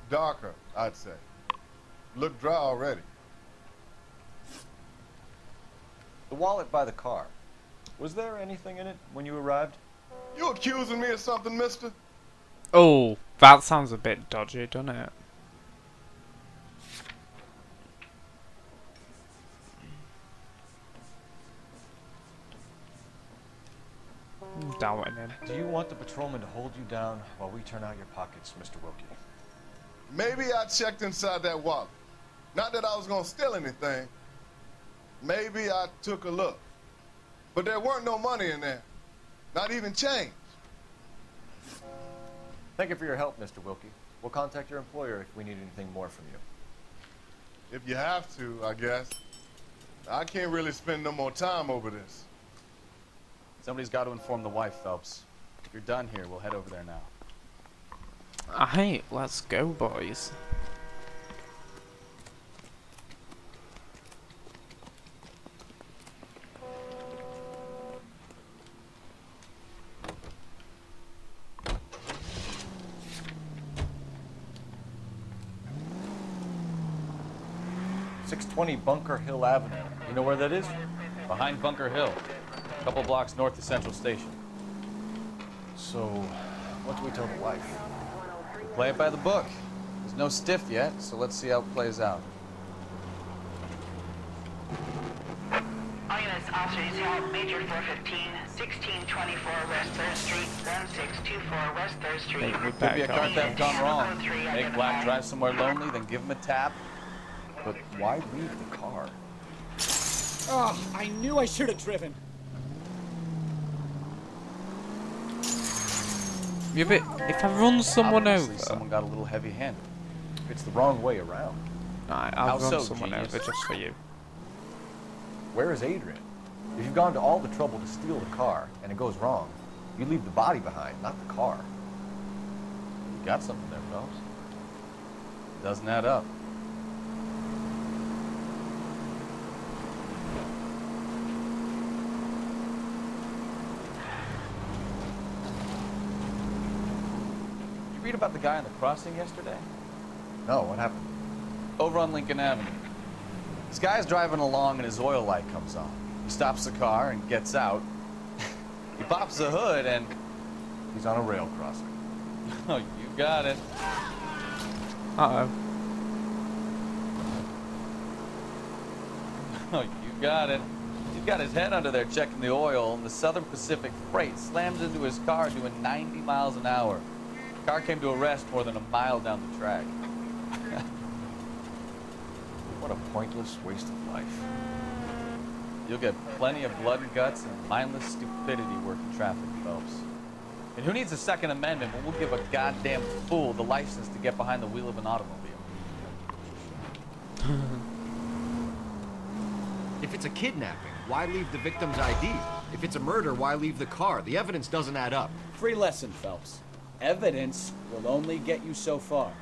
Darker, I'd say. Looked dry already. The wallet by the car. Was there anything in it when you arrived? You accusing me of something, mister? Oh, that sounds a bit dodgy, doesn't it? I'm doubting him. Do you want the patrolman to hold you down while we turn out your pockets, Mr. Wilkie? Maybe I checked inside that wallet. Not that I was gonna steal anything. Maybe I took a look. But there weren't no money in there. Not even change. Thank you for your help, Mr. Wilkie. We'll contact your employer if we need anything more from you. If you have to, I guess. I can't really spend no more time over this. Somebody's got to inform the wife, Phelps. If you're done here, we'll head over there now. Alright, let's go, boys. .620 Bunker Hill Avenue. You know where that is? Behind Bunker Hill. A couple blocks north of Central Station. So, what do we tell the wife? We play it by the book. There's no stiff yet, so let's see how it plays out. All units, officers, you have Major 415, 1624 West 3rd Street, 1624 West 3rd Street. Could be a car theft gone wrong. Make Black drive somewhere lonely, then give him a tap. But why leave the car? Oh, I knew I should have driven. Yeah, but if I run someone Obviously, over... someone got a little heavy-handed. It's the wrong way around. Nah, How I'll run so, someone genius? over just for you. Where is Adrian? If you've gone to all the trouble to steal the car and it goes wrong, you leave the body behind, not the car. You got something there, Phelps. Doesn't add up. You read about the guy on the crossing yesterday? No, what happened? Over on Lincoln Avenue. This guy's driving along and his oil light comes on. He stops the car and gets out. He pops the hood and... He's on a rail crossing. Oh, you got it. Uh-oh. Oh, you got it. He's got his head under there checking the oil, and the Southern Pacific Freight slams into his car doing 90 miles an hour. The car came to a rest more than a mile down the track. What a pointless waste of life. You'll get plenty of blood and guts and mindless stupidity working traffic, Phelps. And who needs a Second Amendment when we'll give a goddamn fool the license to get behind the wheel of an automobile? If it's a kidnapping, why leave the victim's ID? If it's a murder, why leave the car? The evidence doesn't add up. Free lesson, Phelps. Evidence will only get you so far.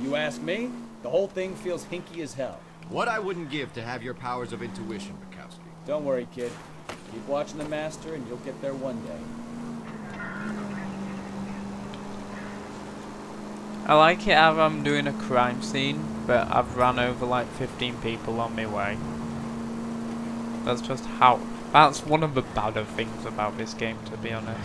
You ask me, The whole thing feels hinky as hell. What I wouldn't give to have your powers of intuition, Bukowski. Don't worry, kid. Keep watching the master and you'll get there one day. I like it how I'm doing a crime scene, but I've run over like 15 people on my way. That's just how... That's one of the badder things about this game, to be honest.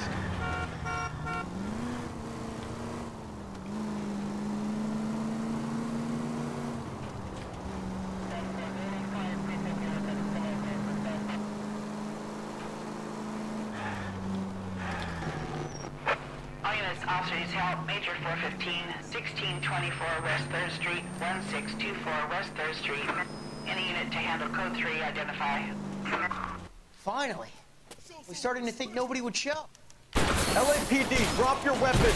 All units, officers help. Major 415, 1624 West 3rd Street, 1624 West 3rd Street. Any unit to handle code 3, identify. Finally. We're starting to think nobody would show. LAPD, drop your weapons!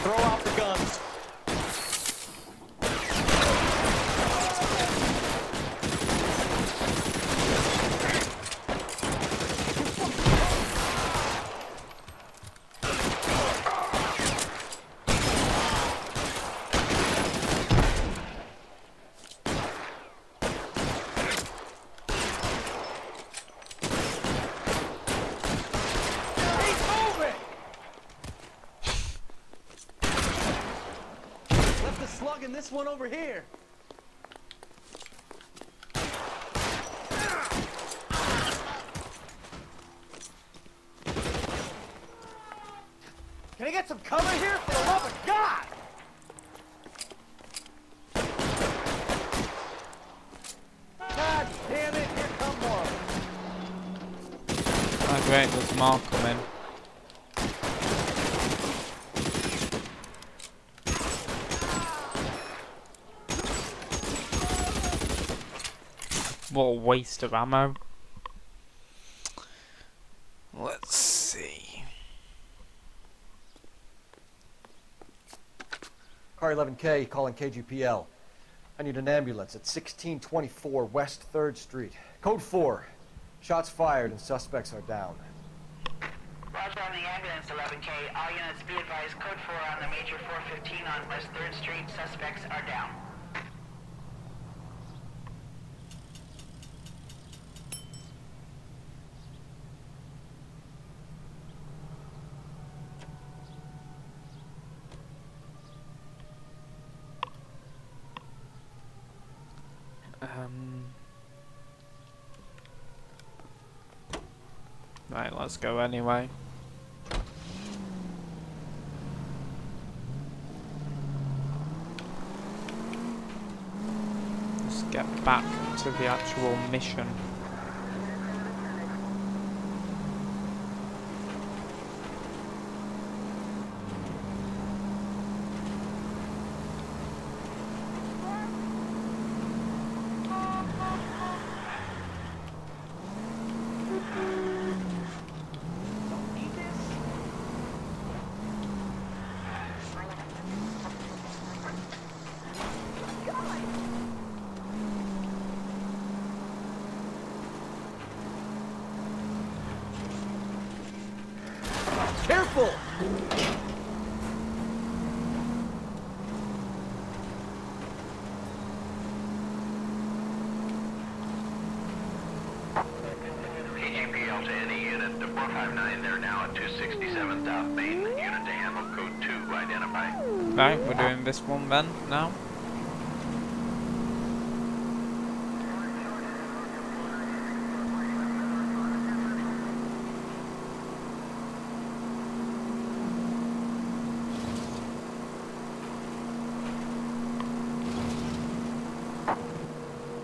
Throw out the guns. Slugging this one over here. Can I get some cover here, for the love of God? God damn it, here come more. Oh great, there's more coming. What a waste of ammo. Let's see. Car 11K calling KGPL. I need an ambulance at 1624 West 3rd Street. Code 4. Shots fired and suspects are down. Roger on the ambulance, 11K. All units be advised, code 4 on the Major 415 on West 3rd Street. Suspects are down. Right, let's go anyway. Let's get back to the actual mission. Careful! KGPL to any unit, the 459, they're now at 267 South Main. Unit to handle code 2, identify. Right, we're doing this one then, now.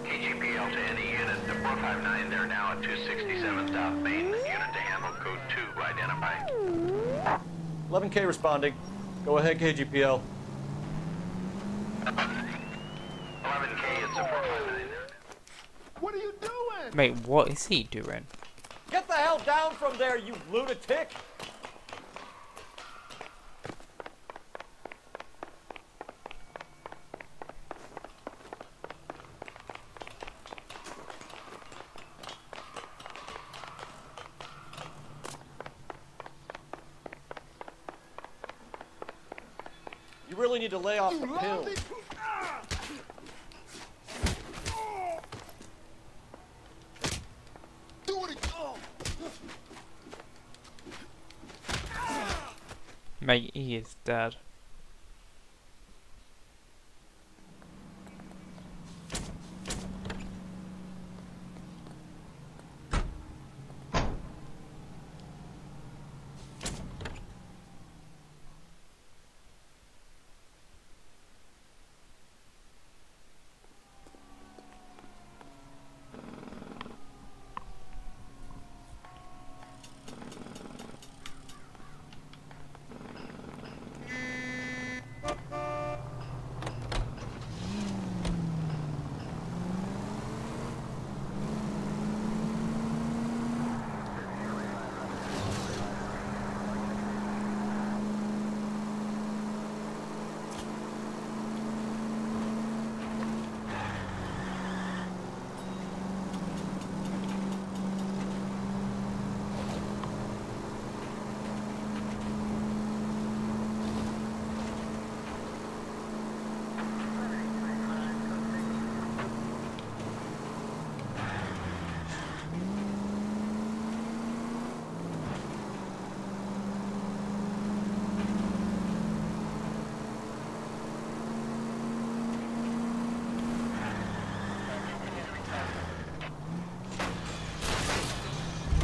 KGPL to any unit, the 459, they're now at 267 South Main. Unit to handle code 2, identify. 11K responding. Go ahead, KGPL. 11K, it's a 459. What are you doing? Mate, what is he doing? Get the hell down from there, you lunatic! You really need to lay off the pill. Mate, he is dead.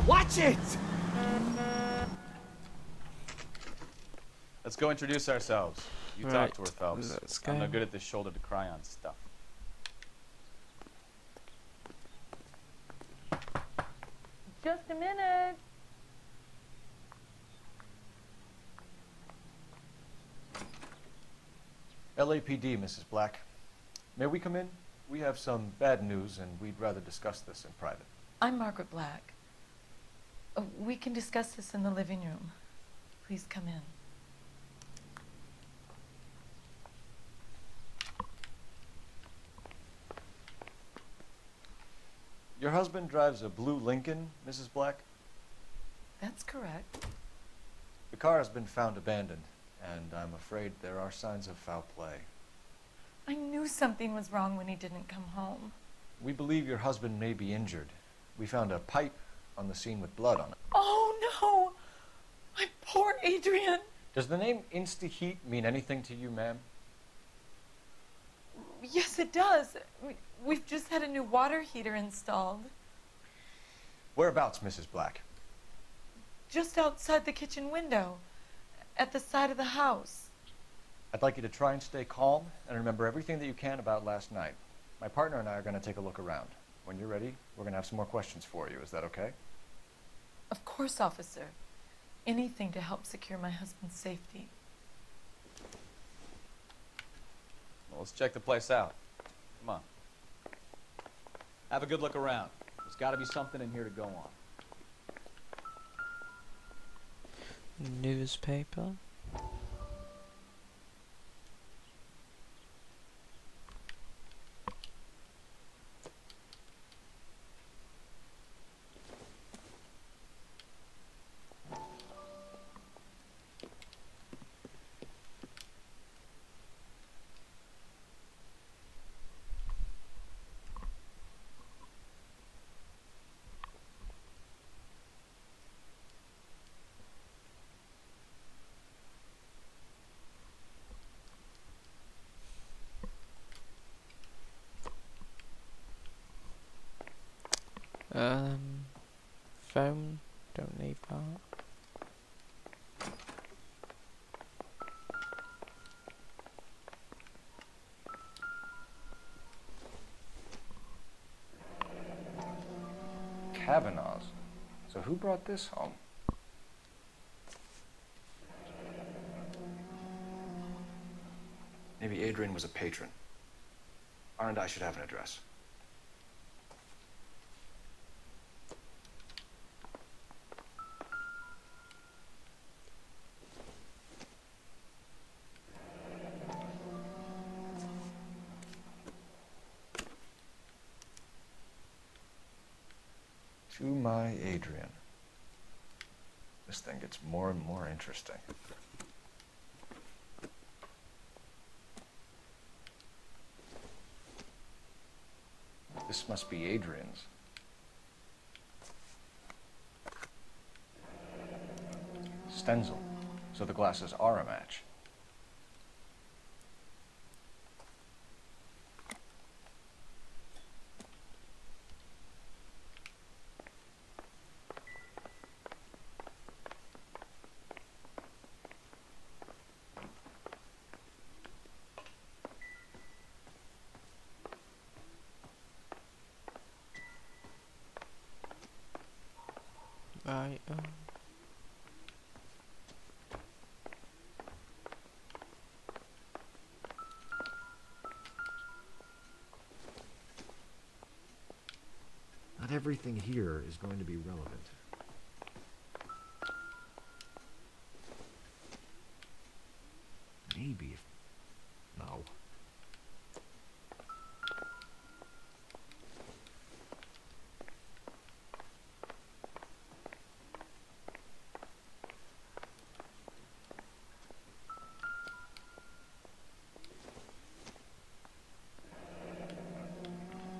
Watch it! Let's go introduce ourselves. You Right, talk to her, Phelps. let's I'm go. no good at this shoulder to cry on stuff. Just a minute. LAPD, Mrs. Black. May we come in? We have some bad news, and we'd rather discuss this in private. I'm Margaret Black. We can discuss this in the living room. Please come in. Your husband drives a blue Lincoln, Mrs. Black? That's correct. The car has been found abandoned, and I'm afraid there are signs of foul play. I knew something was wrong when he didn't come home. We believe your husband may be injured. We found a pipe on the scene with blood on it. Oh no! My poor Adrian! Does the name Insta-Heat mean anything to you, ma'am? Yes, it does. We've just had a new water heater installed. Whereabouts, Mrs. Black? Just outside the kitchen window, at the side of the house. I'd like you to try and stay calm and remember everything that you can about last night. My partner and I are going to take a look around. When you're ready, we're going to have some more questions for you. Is that okay? Of course, officer. Anything to help secure my husband's safety. Well, let's check the place out. Come on. Have a good look around. There's got to be something in here to go on. Newspaper. Phone, don't need that. Kavanaugh's. So who brought this home? Maybe Adrian was a patron. R&I should have an address. To my Adrian. This thing gets more and more interesting. This must be Adrian's. Stenzel. So the glasses are a match. Right. Not everything here is going to be relevant. Maybe if... No.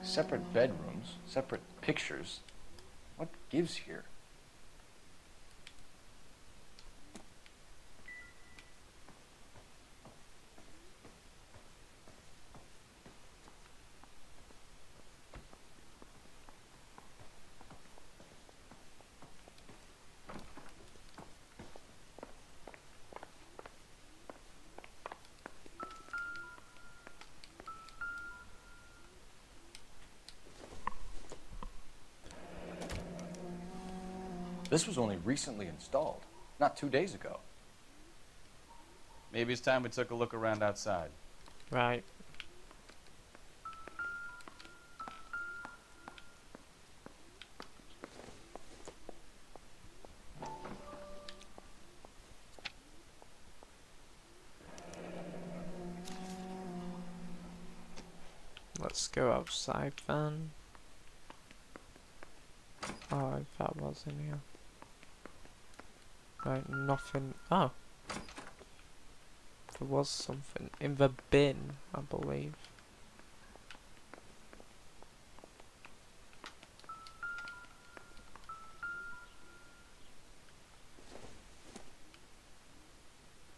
Separate bedrooms, separate pictures. What gives here? This was only recently installed, not 2 days ago. Maybe it's time we took a look around outside. Right. Let's go outside then. Oh, if that was in here. Right, nothing. Oh. There was something in the bin, I believe.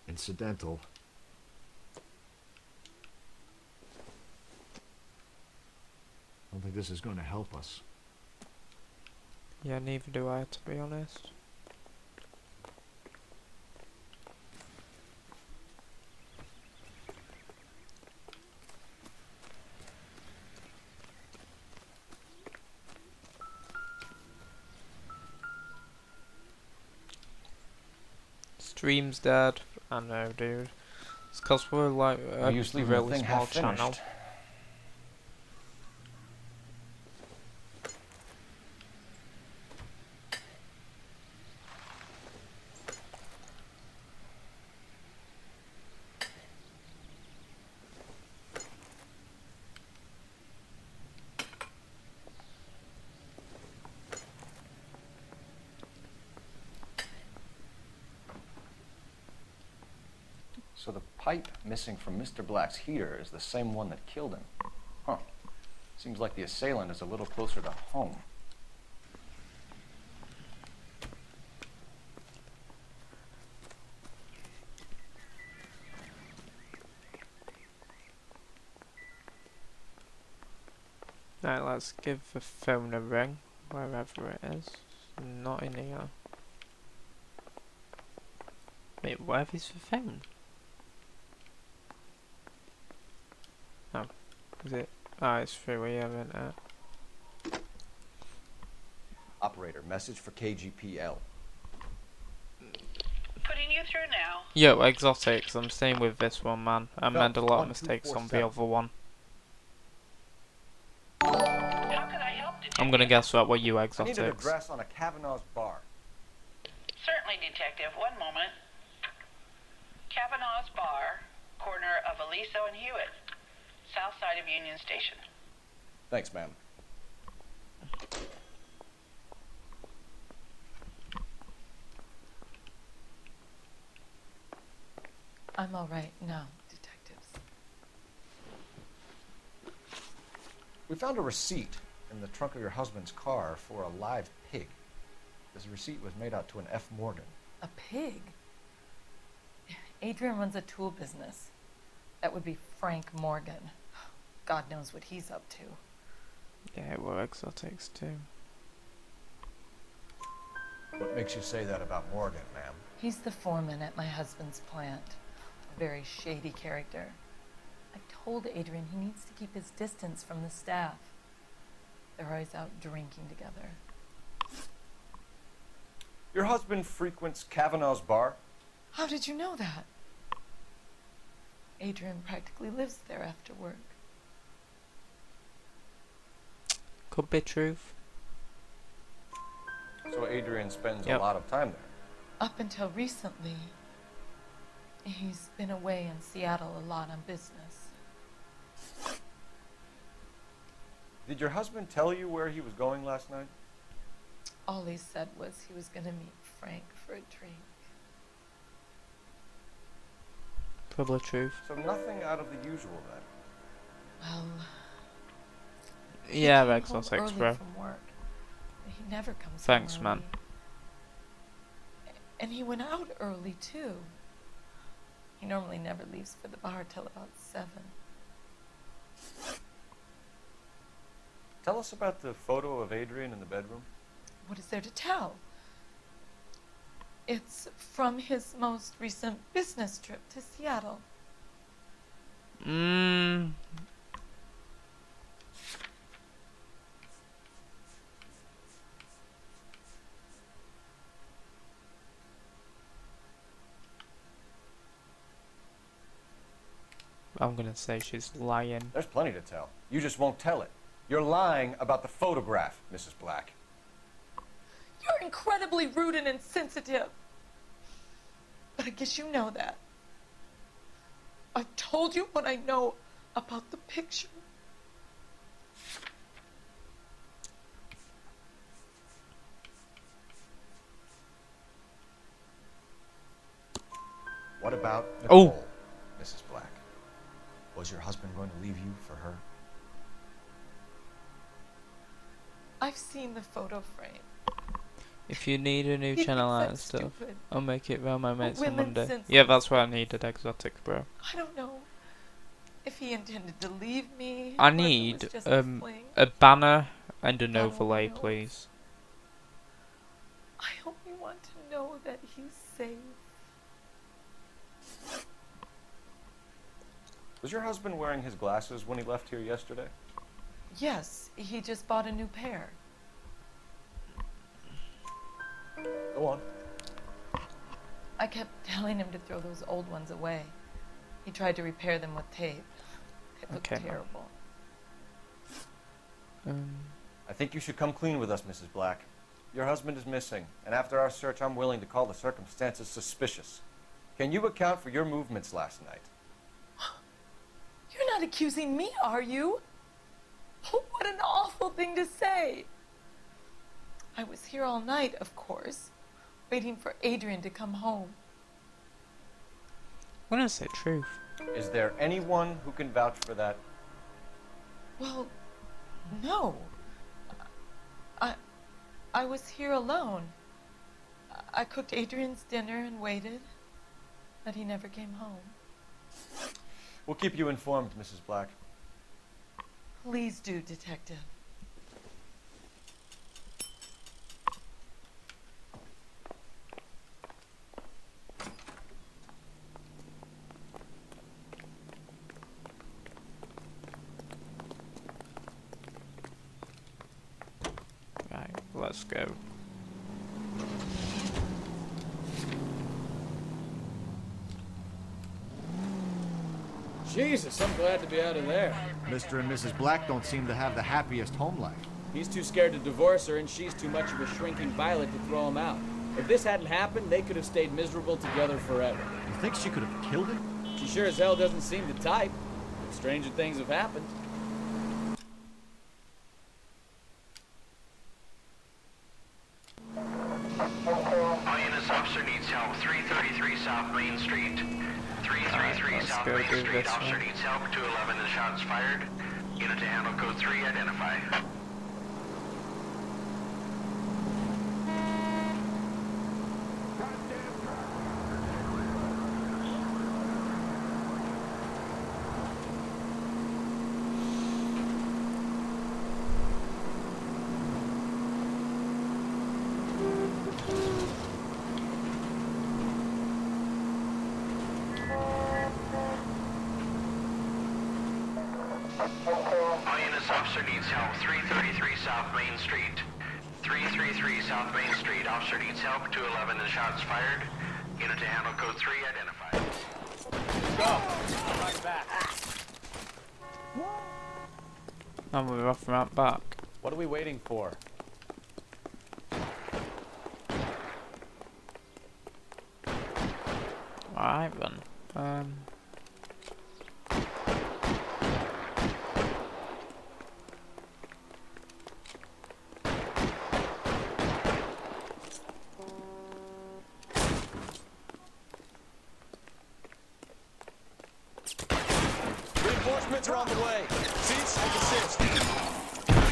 Incidental. I don't think this is going to help us. Yeah, neither do I, to be honest. Stream's dead. I know, dude. It's cause we're like a really small channel. So the pipe missing from Mr. Black's heater is the same one that killed him. Huh. Seems like the assailant is a little closer to home. Right, let's give the phone a ring, wherever it is. Not in here. Wait, where is the phone? Oh, is it? Ah, it's through here, isn't it? Operator, message for KGPL. Putting you through now. Yo, exotics, I'm staying with this one, man. I made a lot of mistakes on the other one. How can I help, Detective? I'm gonna guess that were you, I exotics. need an address on a Kavanaugh's bar. Certainly, Detective. One moment. Kavanaugh's Bar, corner of Aliso and Hewitt, south side of Union Station. Thanks, ma'am. I'm all right now, detectives. We found a receipt in the trunk of your husband's car for a live pig. This receipt was made out to an F. Morgan. A pig? Adrian runs a tool business. That would be Frank Morgan. God knows what he's up to. Yeah, we're exotics too. What makes you say that about Morgan, ma'am? He's the foreman at my husband's plant. A very shady character. I told Adrian he needs to keep his distance from the staff. They're always out drinking together. Your husband frequents Kavanaugh's bar? How did you know that? Adrian practically lives there after work. Could be truth. So Adrian spends a lot of time there? Up until recently, he's been away in Seattle a lot on business. Did your husband tell you where he was going last night? All he said was he was going to meet Frank for a drink. Probably truth. So nothing out of the usual then? Well, yeah, he came exotics, home early bro. from work. He never comes Thanks, home man. early. And he went out early too. He normally never leaves for the bar till about 7. Tell us about the photo of Adrian in the bedroom. What is there to tell? It's from his most recent business trip to Seattle. I'm gonna say she's lying. There's plenty to tell. You just won't tell it. You're lying about the photograph, Mrs. Black. You're incredibly rude and insensitive. But I guess you know that. I've told you what I know about the picture. What about Nicole, Mrs. Black? Was your husband going to leave you for her? I've seen the photo frame. If you need a new He channel thinks out I'm and stuff, stupid. I'll make it around my mates on women's Monday. sense Yeah, of- that's what I needed, exotics, bro. I don't know if he intended to leave me. I or if it need was just a fling. a banner and an God overlay, only knows. please. I only want to know that he's safe. Was your husband wearing his glasses when he left here yesterday? Yes, he just bought a new pair. Go on. I kept telling him to throw those old ones away. He tried to repair them with tape. They looked Okay. terrible. I think you should come clean with us, Mrs. Black. Your husband is missing, and after our search, I'm willing to call the circumstances suspicious. Can you account for your movements last night? You're not accusing me, are you? What an awful thing to say. I was here all night, of course, waiting for Adrian to come home. I'm gonna say truth. Is there anyone who can vouch for that? Well, no. I was here alone. I cooked Adrian's dinner and waited, but he never came home. We'll keep you informed, Mrs. Black. Please do, Detective. Right, let's go. Jesus, I'm glad to be out of there. Mr. and Mrs. Black don't seem to have the happiest home life. He's too scared to divorce her, and she's too much of a shrinking violet to throw him out. If this hadn't happened, they could have stayed miserable together forever. You think she could have killed him? She sure as hell doesn't seem to type. But stranger things have happened. All units, officer needs help. 333 South Main Street. 333 Let's South go Main do Street. this Officer one. needs help. 211 and shots fired. Unit to handle code 3, identify. All units, officer needs help. 333 South Main Street. 333 South Main Street. Officer needs help. 211 and shots fired. Unit to handle code 3, identified. Go! Right back. And we're off right back. What are we waiting for? Alright then. Reinforcements are on the way. Seats, take assist.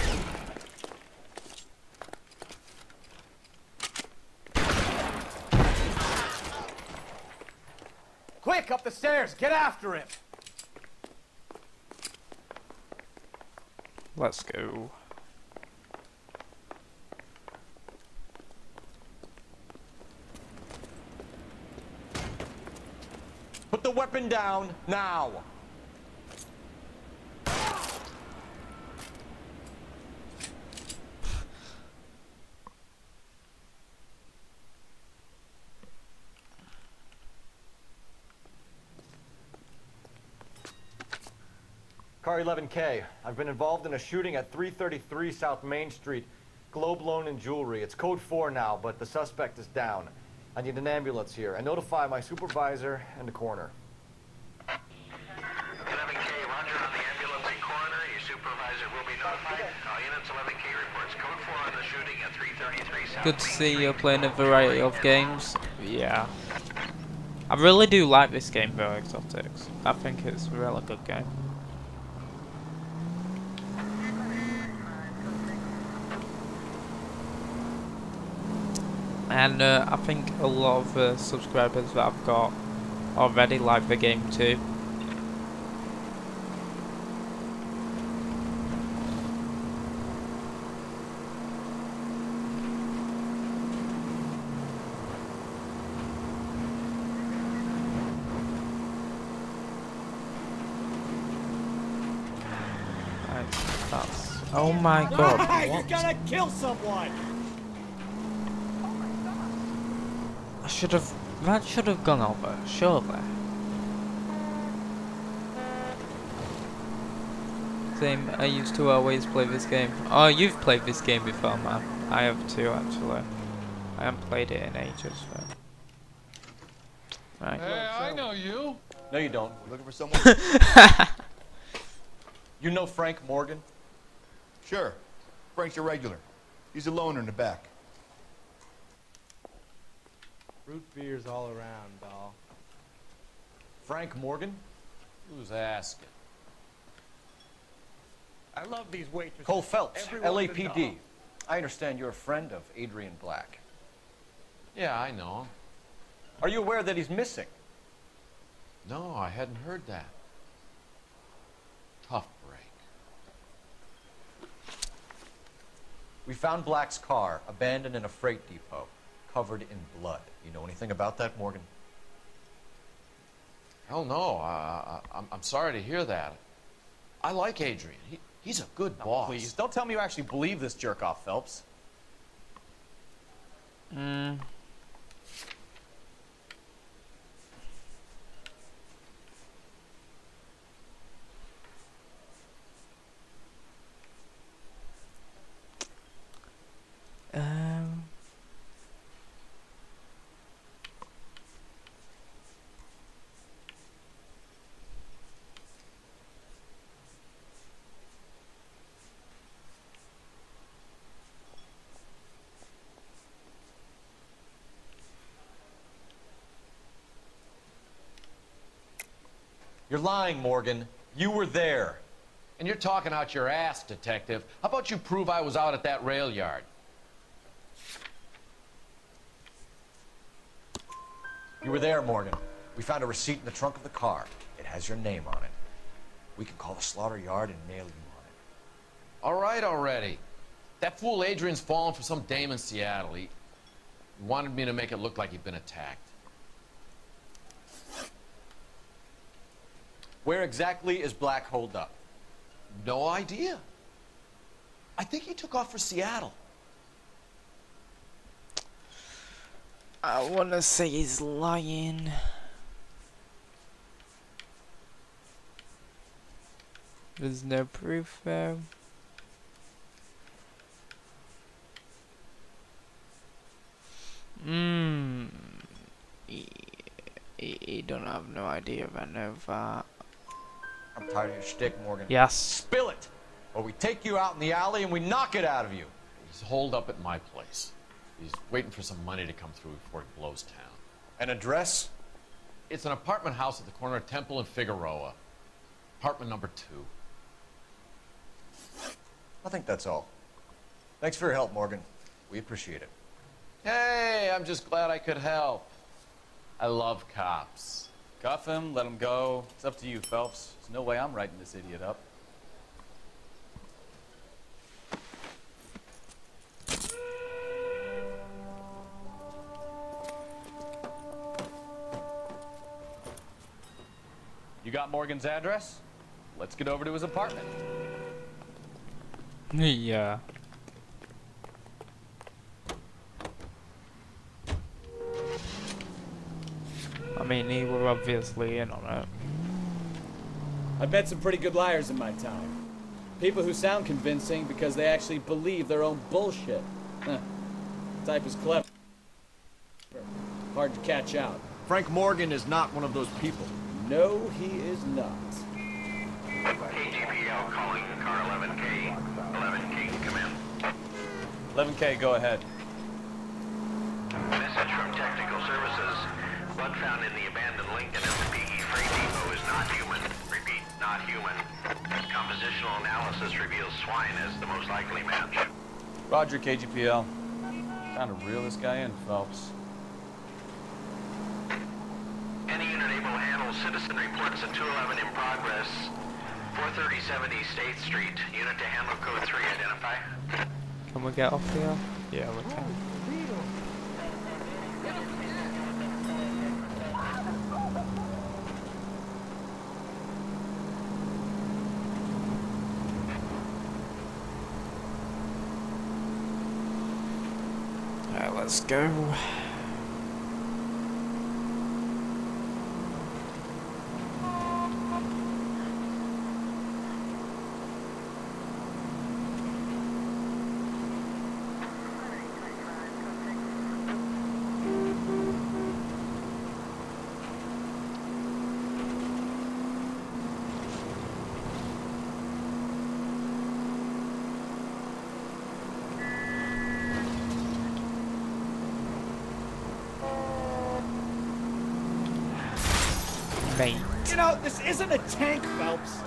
Quick, up the stairs. Get after him. Let's go. Put the weapon down now. Car 11K. I've been involved in a shooting at 333 South Main Street. Globe Loan and Jewelry. It's code 4 now, but the suspect is down. I need an ambulance here. And notify my supervisor and the coroner. 11K, roger on the ambulance and coroner. Your supervisor will be notified. All units, 11K reports code 4 on the shooting at 333 South Good to Main see Street. you're playing a variety of games. Yeah. I really do like this game though, Exotics. I think it's a really good game. And I think a lot of subscribers that I've got already like the game too. Oh my god. Ah, you're What? gonna kill someone! That should have gone over, surely. Same, I used to always play this game. Oh, you've played this game before, man. I have too, actually. I haven't played it in ages, so. Right. Hey, I know you. No, you don't. We're looking for someone. You know Frank Morgan? Sure. Frank's a regular. He's a loner in the back. Root beers all around, doll. Frank Morgan? Who's asking? I love these waitresses. Cole Phelps, Everyone's a LAPD. doll. I understand you're a friend of Adrian Black. Yeah, I know him. Are you aware that he's missing? No, I hadn't heard that. Tough break. We found Black's car abandoned in a freight depot, covered in blood. You know anything about that, Morgan? Hell no. I'm sorry to hear that. I like Adrian. He's a good boss. Please, don't tell me you actually believe this jerk-off, Phelps. You're lying, Morgan. You were there. And you're talking out your ass, detective. How about you prove I was out at that rail yard? You were there, Morgan. We found a receipt in the trunk of the car. It has your name on it. We can call the slaughter yard and nail you on it. All right already. That fool Adrian's fallen for some dame in Seattle. He wanted me to make it look like he'd been attacked. Where exactly is Black holed up? No idea. I think he took off for Seattle. I wanna say he's lying. There's no proof though. He don't have no idea about no that. I'm tired of your shtick, Morgan. Yes. Spill it! Or we take you out in the alley and we knock it out of you. He's holed up at my place. He's waiting for some money to come through before he blows town. An address? It's an apartment house at the corner of Temple and Figueroa. Apartment number 2. I think that's all. Thanks for your help, Morgan. We appreciate it. Hey, I'm just glad I could help. I love cops. Cuff him, let him go. It's up to you, Phelps. There's no way I'm writing this idiot up. You got Morgan's address? Let's get over to his apartment. Yeah. I mean, he were obviously in on it. I've met some pretty good liars in my time. People who sound convincing because they actually believe their own bullshit. Huh. The type is clever. Hard to catch out. Frank Morgan is not one of those people. No, he is not. KGPL calling car 11K. 11K, come in. 11K, go ahead. Message from Technical Services. Blood found in the abandoned Lincoln at the PE Freight Depot is not human. Repeat, not human. Compositional analysis reveals swine as the most likely match. Roger, KGPL. Time to reel this guy in, Phelps. Any unit able to handle citizen reports at 211 in progress. 43070 State Street. Unit to handle code 3, identify. Can we get off here? Yeah, we can. Alright, let's go. You know, this isn't a tank, Phelps.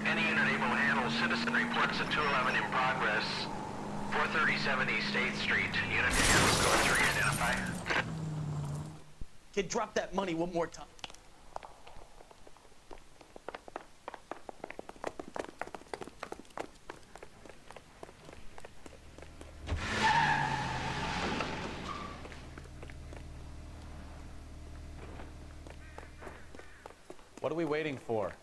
Any unit able to handle citizen reports at 211 in progress. 43070 State Street. Unit to handle code 3, identify. Kid, drop that money one more time. What are we waiting for?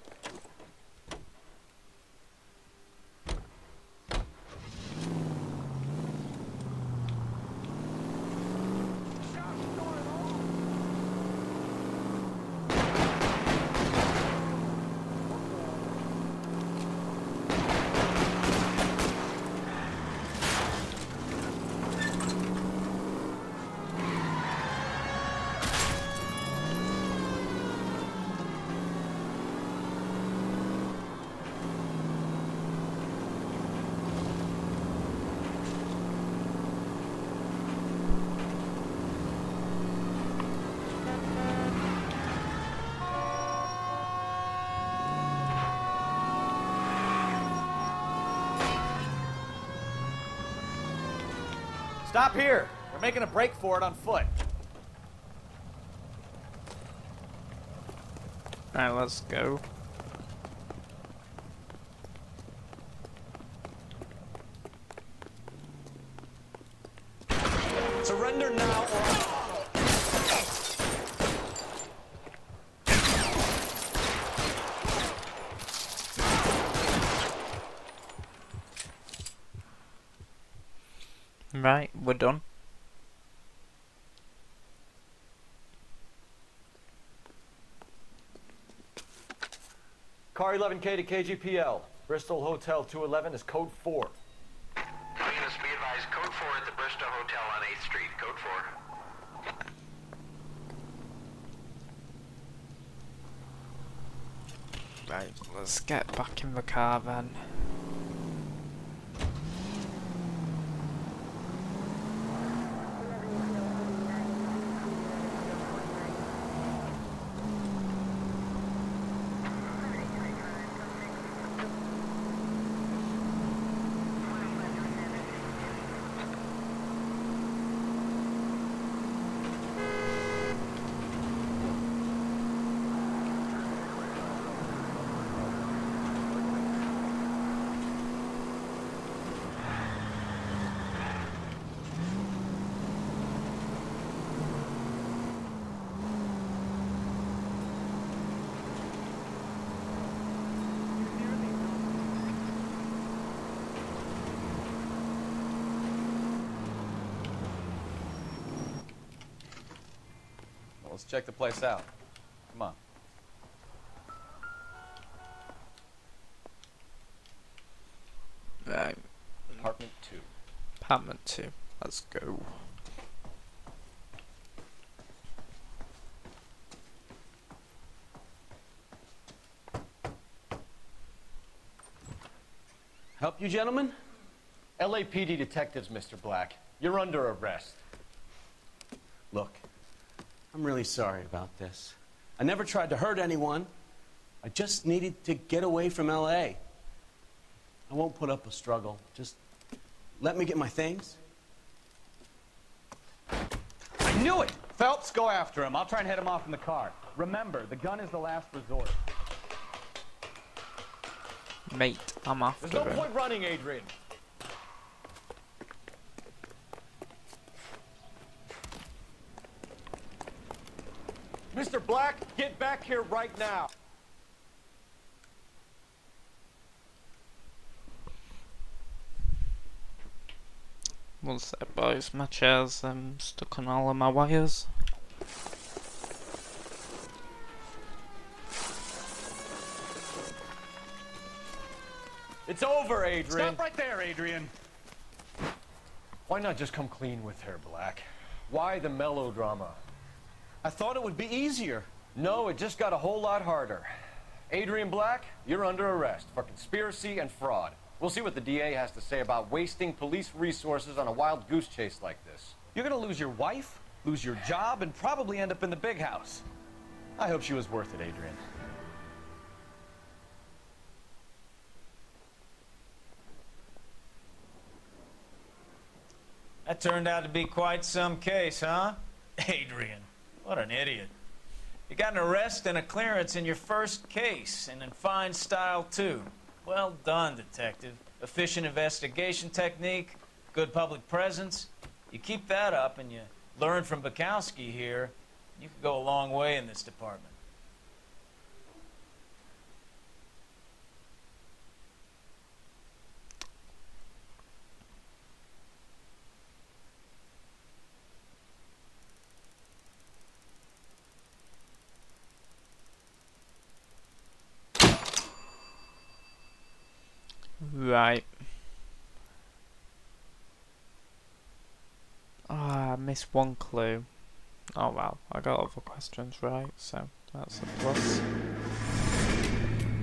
Stop here. We're making a break for it on foot. Alright, let's go. Surrender now or... Right, we're done. Car 11K to KGPL. Bristol Hotel 211 is code 4. All units be advised, code 4 at the Bristol Hotel on 8th Street, code 4. Right, let's get back in the car then. Let's check the place out. Come on. Right. Apartment 2. Apartment 2. Let's go. Help you, gentlemen? LAPD detectives, Mr. Black. You're under arrest. Look, I'm really sorry about this. I never tried to hurt anyone. I just needed to get away from LA. I won't put up a struggle. Just let me get my things. I knew it! Phelps, go after him. I'll try and head him off in the car. Remember, the gun is the last resort. Mate, I'm after There's no him. point running, Adrian. Mr. Black, get back here right now. One sec, boys. My chair's stuck on all of my wires. It's over, Adrian. Stop right there, Adrian. Why not just come clean with her, Black? Why the melodrama? I thought it would be easier. No, it just got a whole lot harder. Adrian Black, you're under arrest for conspiracy and fraud. We'll see what the DA has to say about wasting police resources on a wild goose chase like this. You're gonna lose your wife, lose your job, and probably end up in the big house. I hope she was worth it, Adrian. That turned out to be quite some case, huh? Adrian, what an idiot. You got an arrest and a clearance in your first case, and in fine style, too. Well done, detective. Efficient investigation technique, good public presence. You keep that up and you learn from Bukowski here, you could go a long way in this department. Right. Ah, I missed one clue. Oh well, I got other questions right, so that's a plus.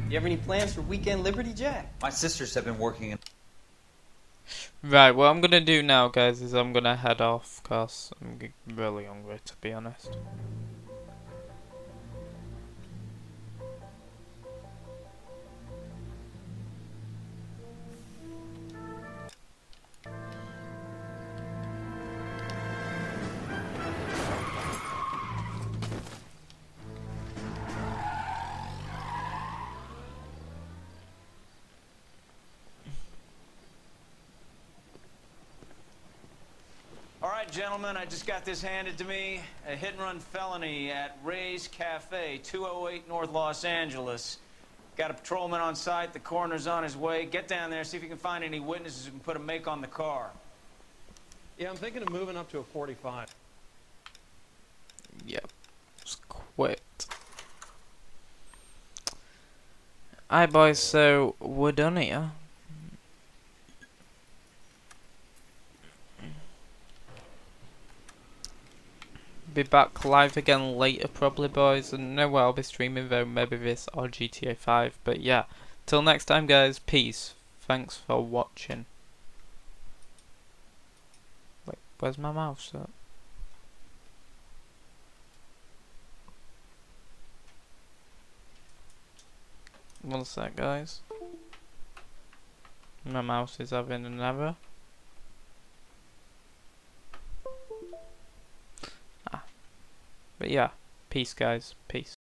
You have any plans for weekend Liberty, Jack? My sisters have been working in... Right, what I'm gonna do now, guys, is I'm gonna head off, cause I'm really hungry, to be honest. right, gentlemen, I just got this handed to me. A hit-and-run felony at Ray's Cafe, 208 North Los Angeles. Got a patrolman on site. The coroner's on his way. Get down there, see if you can find any witnesses who can put a make on the car. Yeah, I'm thinking of moving up to a 45. Yep. Just quit. Alright boys, so we're done here. Be back live again later probably boys, and no I'll be streaming though, maybe this or GTA 5, but yeah. Till next time guys, peace. Thanks for watching. Wait, where's my mouse at? One sec guys. My mouse is having an error. But yeah, peace guys, peace.